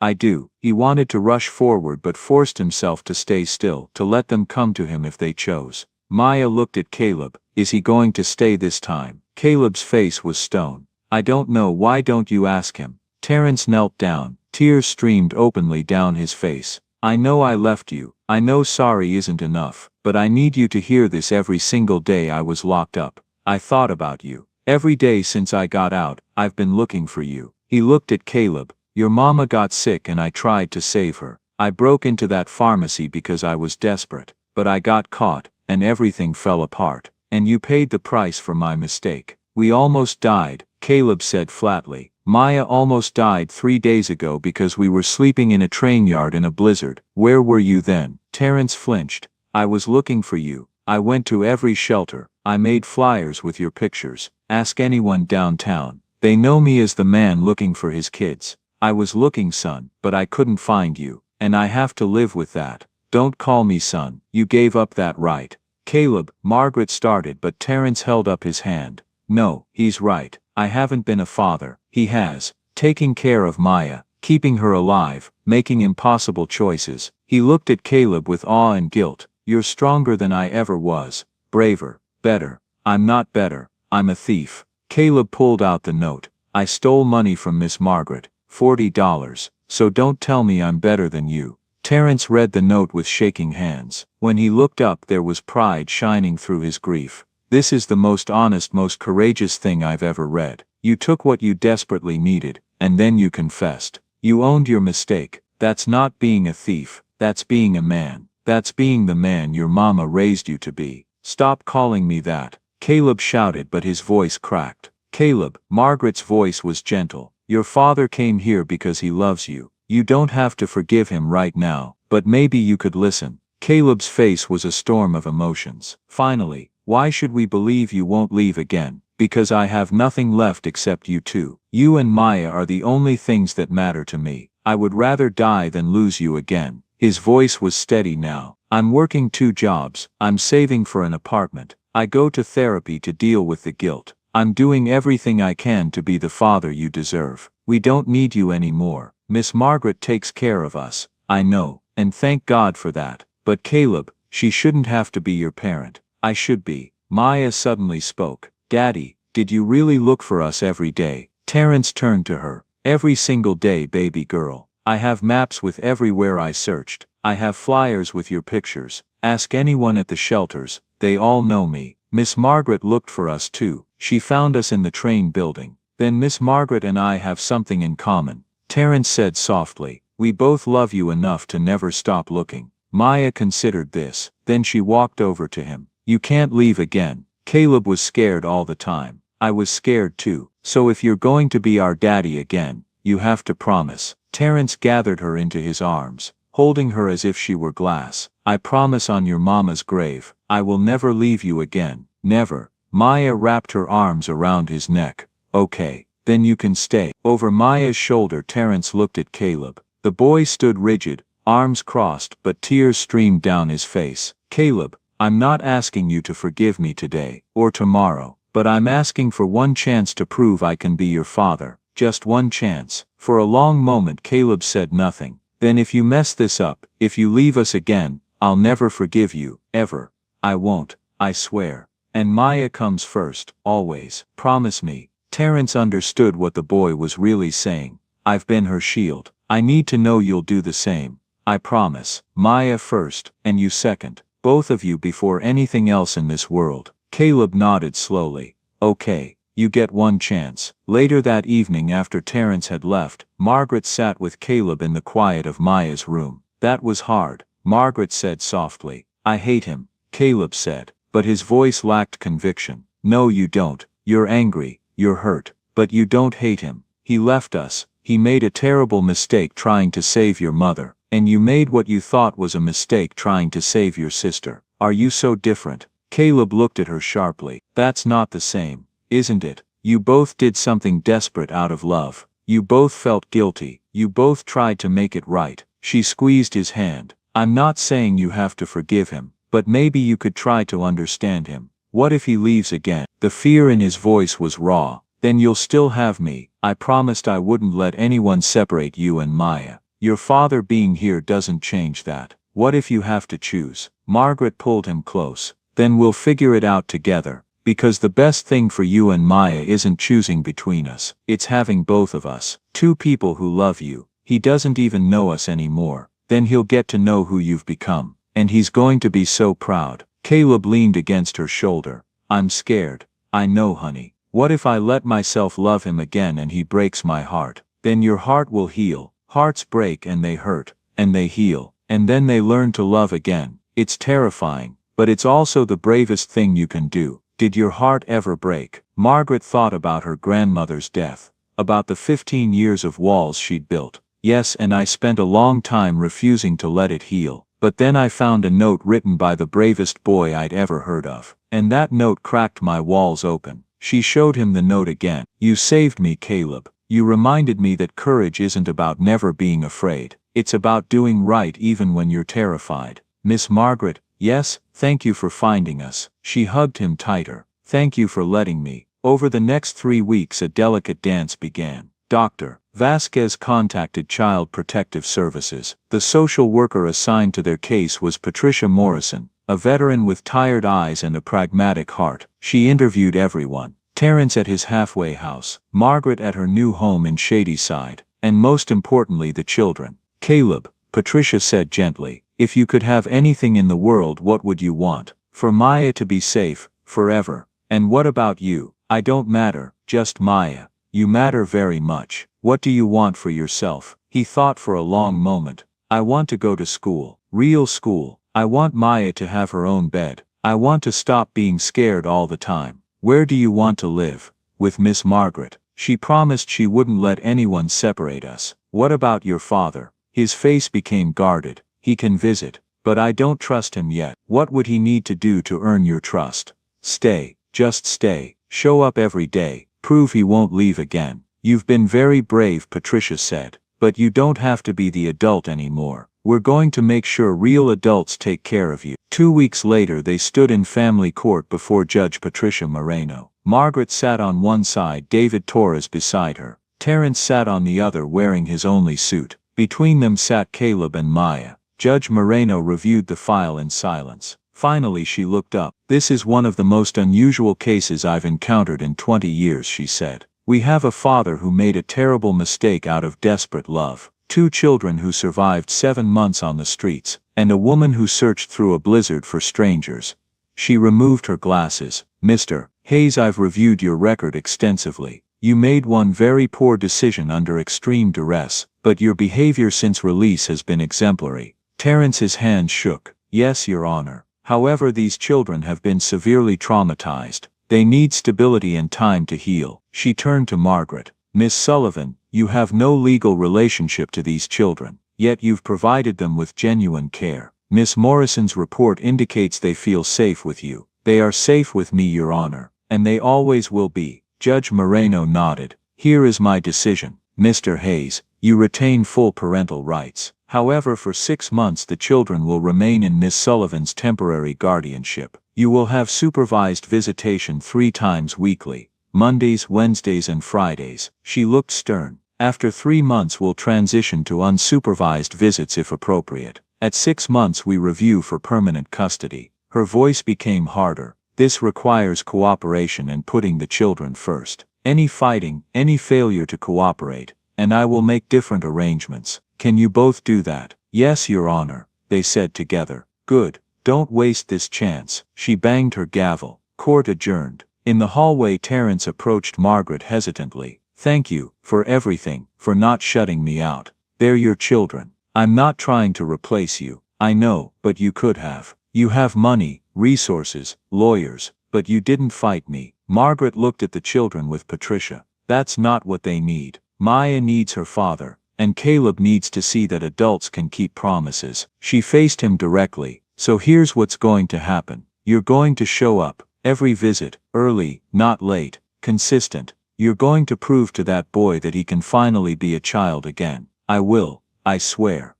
I do. He wanted to rush forward but forced himself to stay still, to let them come to him if they chose. Maya looked at Caleb. Is he going to stay this time? Caleb's face was stone. I don't know. Why don't you ask him? Terrence knelt down. Tears streamed openly down his face. I know I left you. I know sorry isn't enough, but I need you to hear this. Every single day I was locked up, I thought about you. Every day since I got out, I've been looking for you. He looked at Caleb. Your mama got sick and I tried to save her. I broke into that pharmacy because I was desperate, but I got caught, and everything fell apart. And you paid the price for my mistake. We almost died, Caleb said flatly. Maya almost died 3 days ago because we were sleeping in a train yard in a blizzard. Where were you then? Terrence flinched. I was looking for you. I went to every shelter. I made flyers with your pictures. Ask anyone downtown. They know me as the man looking for his kids. I was looking, son, but I couldn't find you, and I have to live with that. Don't call me son. You gave up that right. Caleb, Margaret started, but Terrence held up his hand. No, he's right. I haven't been a father. He has. Taking care of Maya, keeping her alive, making impossible choices. He looked at Caleb with awe and guilt. You're stronger than I ever was. Braver. Better. I'm not better. I'm a thief. Caleb pulled out the note. I stole money from Miss Margaret. $40. So don't tell me I'm better than you. Terrence read the note with shaking hands. When he looked up, there was pride shining through his grief. This is the most honest, most courageous thing I've ever read. You took what you desperately needed, and then you confessed. You owned your mistake. That's not being a thief. That's being a man. That's being the man your mama raised you to be. Stop calling me that. Caleb shouted, but his voice cracked. Caleb, Margaret's voice was gentle. Your father came here because he loves you. You don't have to forgive him right now, but maybe you could listen. Caleb's face was a storm of emotions. Finally, why should we believe you won't leave again? Because I have nothing left except you two. You and Maya are the only things that matter to me. I would rather die than lose you again. His voice was steady now. I'm working 2 jobs. I'm saving for an apartment. I go to therapy to deal with the guilt. I'm doing everything I can to be the father you deserve. We don't need you anymore. Miss Margaret takes care of us. I know, and thank God for that. But Caleb, she shouldn't have to be your parent. I should be. Maya suddenly spoke. Daddy, did you really look for us every day? Terrence turned to her. Every single day, baby girl. I have maps with everywhere I searched. I have flyers with your pictures. Ask anyone at the shelters. They all know me. Miss Margaret looked for us too. She found us in the train building. Then Miss Margaret and I have something in common. Terrence said softly. We both love you enough to never stop looking. Maya considered this. Then she walked over to him. You can't leave again. Caleb was scared all the time. I was scared too. So if you're going to be our daddy again, you have to promise. Terrence gathered her into his arms, holding her as if she were glass. I promise on your mama's grave, I will never leave you again. Never. Maya wrapped her arms around his neck. Okay, then you can stay. Over Maya's shoulder, Terrence looked at Caleb. The boy stood rigid, arms crossed, but tears streamed down his face. Caleb, I'm not asking you to forgive me today, or tomorrow, but I'm asking for one chance to prove I can be your father. Just one chance. For a long moment Caleb said nothing. Then if you mess this up, if you leave us again, I'll never forgive you, ever. I won't, I swear. And Maya comes first, always. Promise me. Terrence understood what the boy was really saying. I've been her shield. I need to know you'll do the same. I promise. Maya first, and you second. Both of you before anything else in this world. Caleb nodded slowly. Okay, you get one chance. Later that evening, after Terrence had left, Margaret sat with Caleb in the quiet of Maya's room. That was hard, Margaret said softly. I hate him, Caleb said, but his voice lacked conviction. No, you don't. You're angry, you're hurt, but you don't hate him. He left us. He made a terrible mistake trying to save your mother, and you made what you thought was a mistake trying to save your sister. Are you so different? Caleb looked at her sharply. That's not the same, isn't it? You both did something desperate out of love. You both felt guilty. You both tried to make it right. She squeezed his hand. I'm not saying you have to forgive him, but maybe you could try to understand him. What if he leaves again? The fear in his voice was raw. Then you'll still have me. I promised I wouldn't let anyone separate you and Maya. Your father being here doesn't change that. What if you have to choose? Margaret pulled him close. Then we'll figure it out together. Because the best thing for you and Maya isn't choosing between us. It's having both of us. Two people who love you. He doesn't even know us anymore. Then he'll get to know who you've become. And he's going to be so proud. Caleb leaned against her shoulder. I'm scared. I know, honey. What if I let myself love him again and he breaks my heart? Then your heart will heal. Hearts break and they hurt. And they heal. And then they learn to love again. It's terrifying. But it's also the bravest thing you can do. Did your heart ever break? Margaret thought about her grandmother's death. About the 15 years of walls she'd built. Yes, and I spent a long time refusing to let it heal. But then I found a note written by the bravest boy I'd ever heard of. And that note cracked my walls open. She showed him the note again. You saved me, Caleb. You reminded me that courage isn't about never being afraid. It's about doing right even when you're terrified. Miss Margaret, yes, thank you for finding us. She hugged him tighter. Thank you for letting me. Over the next 3 weeks a delicate dance began. Dr. Vasquez contacted Child Protective Services. The social worker assigned to their case was Patricia Morrison, a veteran with tired eyes and a pragmatic heart. She interviewed everyone. Terrence at his halfway house, Margaret at her new home in Shadyside, and most importantly the children. Caleb, Patricia said gently, if you could have anything in the world, what would you want? For Maya to be safe, forever. And what about you? I don't matter, just Maya. You matter very much. What do you want for yourself? He thought for a long moment. I want to go to school. Real school. I want Maya to have her own bed. I want to stop being scared all the time. Where do you want to live? With Miss Margaret. She promised she wouldn't let anyone separate us. What about your father? His face became guarded. He can visit. But I don't trust him yet. What would he need to do to earn your trust? Stay. Just stay. Show up every day. Prove he won't leave again. You've been very brave, Patricia said. But you don't have to be the adult anymore. We're going to make sure real adults take care of you. 2 weeks later they stood in family court before Judge Patricia Moreno. Margaret sat on one side, David Torres beside her. Terrence sat on the other wearing his only suit. Between them sat Caleb and Maya. Judge Moreno reviewed the file in silence. Finally she looked up. This is one of the most unusual cases I've encountered in 20 years, she said. We have a father who made a terrible mistake out of desperate love. 2 children who survived 7 months on the streets, and a woman who searched through a blizzard for strangers. She removed her glasses. Mr. Hayes, I've reviewed your record extensively. You made one very poor decision under extreme duress, but your behavior since release has been exemplary. Terrence's hand shook. Yes, Your Honor. However, these children have been severely traumatized. They need stability and time to heal. She turned to Margaret. Miss Sullivan, you have no legal relationship to these children, yet you've provided them with genuine care. Miss Morrison's report indicates they feel safe with you. They are safe with me, Your Honor, and they always will be. Judge Moreno nodded. Here is my decision. Mr. Hayes, you retain full parental rights. However, for 6 months the children will remain in Miss Sullivan's temporary guardianship. You will have supervised visitation 3 times weekly, Mondays, Wednesdays and Fridays. She looked stern. After 3 months we'll transition to unsupervised visits if appropriate. At 6 months we review for permanent custody. Her voice became harder. This requires cooperation and putting the children first. Any fighting, any failure to cooperate, and I will make different arrangements. Can you both do that? Yes, Your Honor, they said together. Good. Don't waste this chance. She banged her gavel. Court adjourned. In the hallway Terrence approached Margaret hesitantly. Thank you, for everything, for not shutting me out. They're your children. I'm not trying to replace you. I know, but you could have. You have money, resources, lawyers, but you didn't fight me. Margaret looked at the children with Patricia. That's not what they need. Maya needs her father, and Caleb needs to see that adults can keep promises. She faced him directly. So here's what's going to happen. You're going to show up, every visit, early, not late, consistent. You're going to prove to that boy that he can finally be a child again. I will, I swear.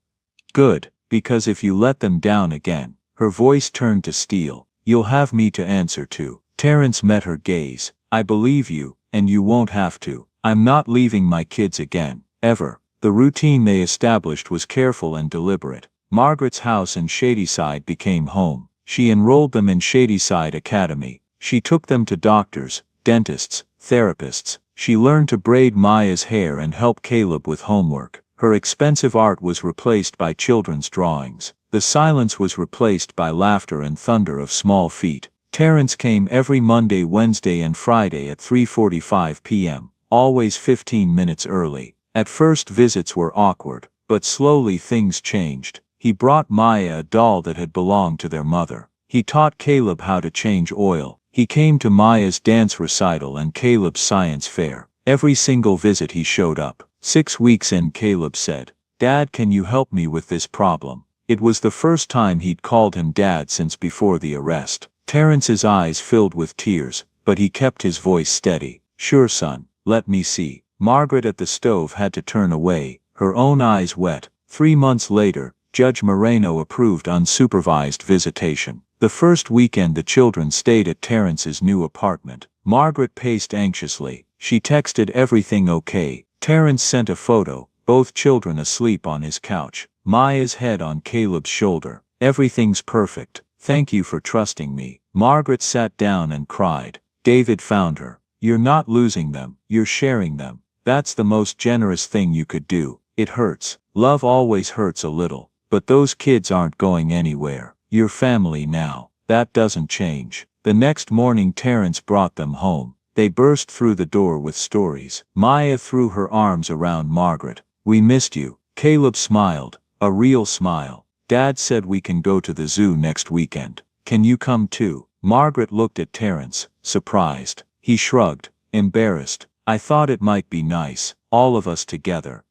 Good, because if you let them down again, her voice turned to steel, you'll have me to answer to. Terence met her gaze. I believe you, and you won't have to. I'm not leaving my kids again, ever. The routine they established was careful and deliberate. Margaret's house in Shadyside became home. She enrolled them in Shadyside Academy. She took them to doctors, dentists, therapists. She learned to braid Maya's hair and help Caleb with homework. Her expensive art was replaced by children's drawings. The silence was replaced by laughter and thunder of small feet. Terence came every Monday, Wednesday and Friday at 3:45 p.m., always 15 minutes early. At first visits were awkward, but slowly things changed. He brought Maya a doll that had belonged to their mother. He taught Caleb how to change oil. He came to Maya's dance recital and Caleb's science fair. Every single visit he showed up. 6 weeks in, Caleb said, "Dad, can you help me with this problem?" It was the first time he'd called him Dad since before the arrest. Terence's eyes filled with tears, but he kept his voice steady. "Sure, son, let me see." Margaret at the stove had to turn away, her own eyes wet. 3 months later, Judge Moreno approved unsupervised visitation. The first weekend the children stayed at Terence's new apartment. Margaret paced anxiously. She texted everything okay. Terence sent a photo, both children asleep on his couch. Maya's head on Caleb's shoulder. "Everything's perfect. Thank you for trusting me." Margaret sat down and cried. David found her. "You're not losing them, you're sharing them. That's the most generous thing you could do. It hurts. Love always hurts a little. But those kids aren't going anywhere. You're family now. That doesn't change." The next morning Terence brought them home. They burst through the door with stories. Maya threw her arms around Margaret. "We missed you." Caleb smiled. A real smile. "Dad said we can go to the zoo next weekend. Can you come too?" Margaret looked at Terence, surprised. He shrugged, embarrassed. "I thought it might be nice, all of us together."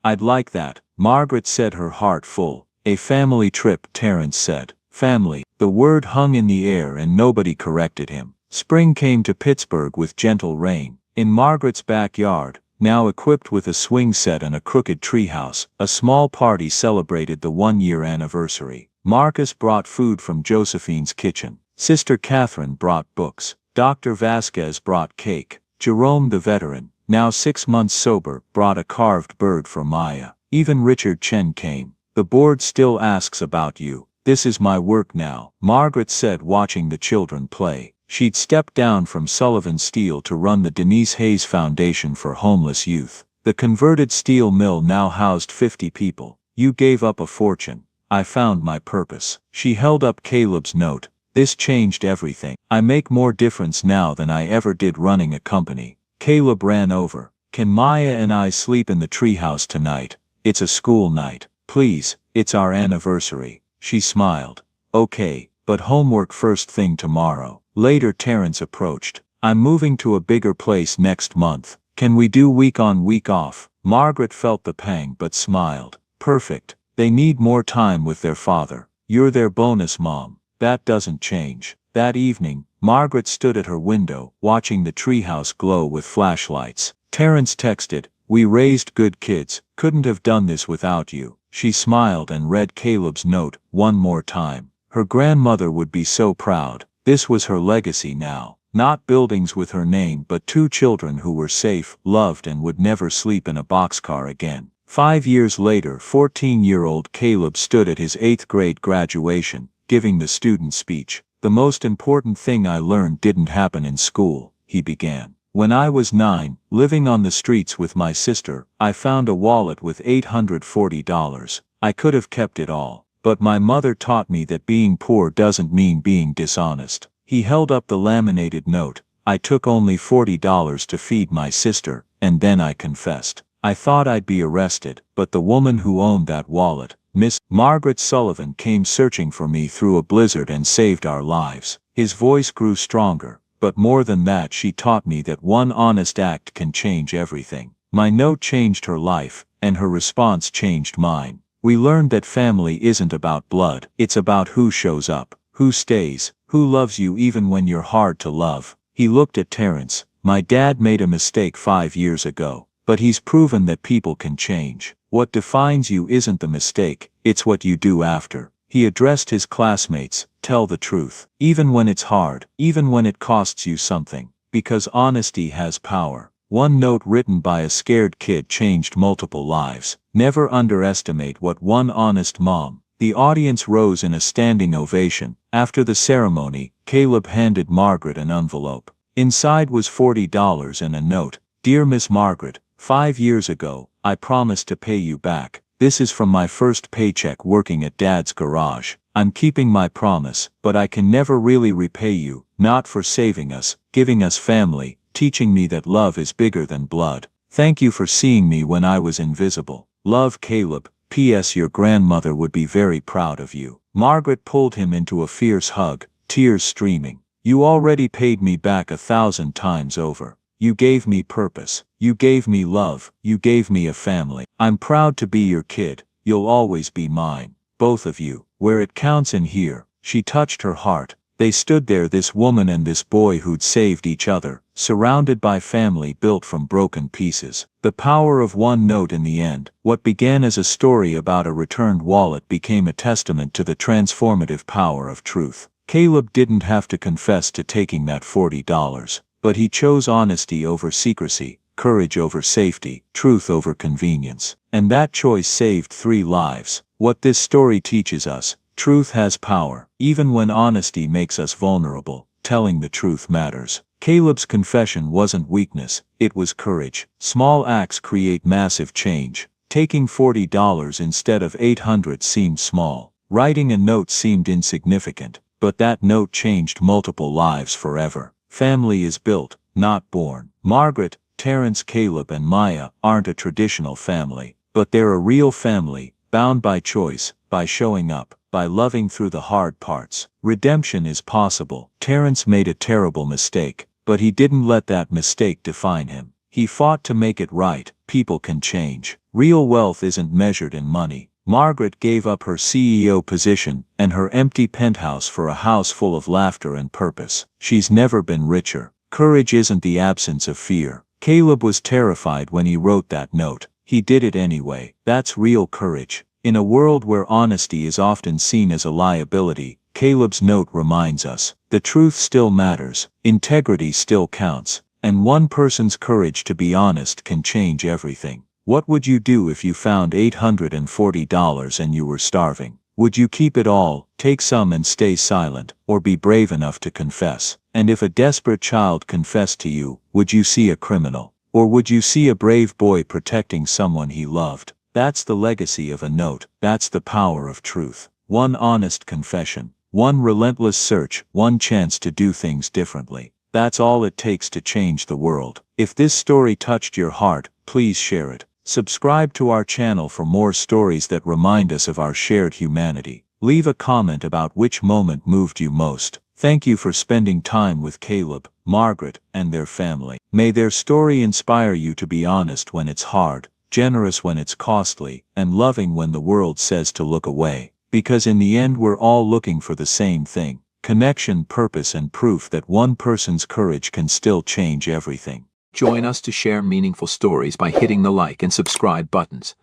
"I'd like that," Margaret said, her heart full. "A family trip," Terence said. Family. The word hung in the air and nobody corrected him. Spring came to Pittsburgh with gentle rain. In Margaret's backyard, now equipped with a swing set and a crooked treehouse, a small party celebrated the 1-year anniversary. Marcus brought food from Josephine's kitchen. Sister Catherine brought books. Dr. Vasquez brought cake. Jerome the veteran, now 6 months sober, brought a carved bird for Maya. Even Richard Chen came. "The board still asks about you. This is my work now," Margaret said, watching the children play. She'd stepped down from Sullivan Steel to run the Denise Hayes Foundation for Homeless Youth. The converted steel mill now housed 50 people. "You gave up a fortune. I found my purpose." She held up Caleb's note. "This changed everything. I make more difference now than I ever did running a company." Caleb ran over. "Can Maya and I sleep in the treehouse tonight? It's a school night. Please, it's our anniversary." She smiled. "Okay, but homework first thing tomorrow." Later Terence approached. "I'm moving to a bigger place next month. Can we do week on week off?" Margaret felt the pang but smiled. "Perfect. They need more time with their father. You're their bonus mom. That doesn't change." That evening, Margaret stood at her window, watching the treehouse glow with flashlights. Terence texted, "We raised good kids, couldn't have done this without you." She smiled and read Caleb's note one more time. Her grandmother would be so proud. This was her legacy now. Not buildings with her name, but 2 children who were safe, loved, and would never sleep in a boxcar again. 5 years later, 14-year-old Caleb stood at his 8th grade graduation, giving the student speech. "The most important thing I learned didn't happen in school," he began. "When I was 9, living on the streets with my sister, I found a wallet with $840. I could have kept it all. But my mother taught me that being poor doesn't mean being dishonest." He held up the laminated note. "I took only $40 to feed my sister, and then I confessed. I thought I'd be arrested, but the woman who owned that wallet, Miss Margaret Sullivan, came searching for me through a blizzard and saved our lives." His voice grew stronger. "But more than that, she taught me that one honest act can change everything." My note changed her life, and her response changed mine. We learned that family isn't about blood. It's about who shows up, who stays, who loves you even when you're hard to love. He looked at Terence. "My dad made a mistake 5 years ago, but he's proven that people can change. What defines you isn't the mistake, it's what you do after." He addressed his classmates, tell the truth. Even when it's hard, even when it costs you something. Because honesty has power. One note written by a scared kid changed multiple lives. Never underestimate what one honest mom. The audience rose in a standing ovation. After the ceremony, Caleb handed Margaret an envelope. Inside was $40 and a note. Dear Miss Margaret, 5 years ago, I promised to pay you back. This is from my first paycheck working at Dad's garage. I'm keeping my promise, but I can never really repay you, not for saving us, giving us family, teaching me that love is bigger than blood. Thank you for seeing me when I was invisible. Love, Caleb. P.S. Your grandmother would be very proud of you. Margaret pulled him into a fierce hug, tears streaming. You already paid me back 1,000 times over. You gave me purpose. You gave me love. You gave me a family. I'm proud to be your kid. You'll always be mine. Both of you. Where it counts in here. She touched her heart. They stood there, this woman and this boy who'd saved each other, surrounded by family built from broken pieces. The power of one note in the end. What began as a story about a returned wallet became a testament to the transformative power of truth. Caleb didn't have to confess to taking that $40, but he chose honesty over secrecy, courage over safety, truth over convenience. And that choice saved 3 lives. What this story teaches us: truth has power. Even when honesty makes us vulnerable, telling the truth matters. Caleb's confession wasn't weakness, it was courage. Small acts create massive change. Taking $40 instead of $800 seemed small. Writing a note seemed insignificant, but that note changed multiple lives forever. Family is built, not born. Margaret, Terrence, Caleb and Maya aren't a traditional family, but they're a real family, bound by choice, by showing up, by loving through the hard parts. Redemption is possible. Terrence made a terrible mistake, but he didn't let that mistake define him. He fought to make it right. People can change. Real wealth isn't measured in money. Margaret gave up her CEO position and her empty penthouse for a house full of laughter and purpose. She's never been richer. Courage isn't the absence of fear. Caleb was terrified when he wrote that note. He did it anyway. That's real courage. In a world where honesty is often seen as a liability, Caleb's note reminds us, the truth still matters, integrity still counts, and one person's courage to be honest can change everything. What would you do if you found $840 and you were starving? Would you keep it all, take some and stay silent, or be brave enough to confess? And if a desperate child confessed to you, would you see a criminal? Or would you see a brave boy protecting someone he loved? That's the legacy of a note. That's the power of truth. One honest confession, one relentless search, one chance to do things differently. That's all it takes to change the world. If this story touched your heart, please share it. Subscribe to our channel for more stories that remind us of our shared humanity. Leave a comment about which moment moved you most. Thank you for spending time with Caleb, Margaret, and their family. May their story inspire you to be honest when it's hard, generous when it's costly, and loving when the world says to look away. Because in the end we're all looking for the same thing: connection, purpose, and proof that one person's courage can still change everything. Join us to share meaningful stories by hitting the like and subscribe buttons.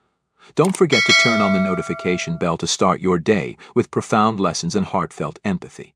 Don't forget to turn on the notification bell to start your day with profound lessons and heartfelt empathy.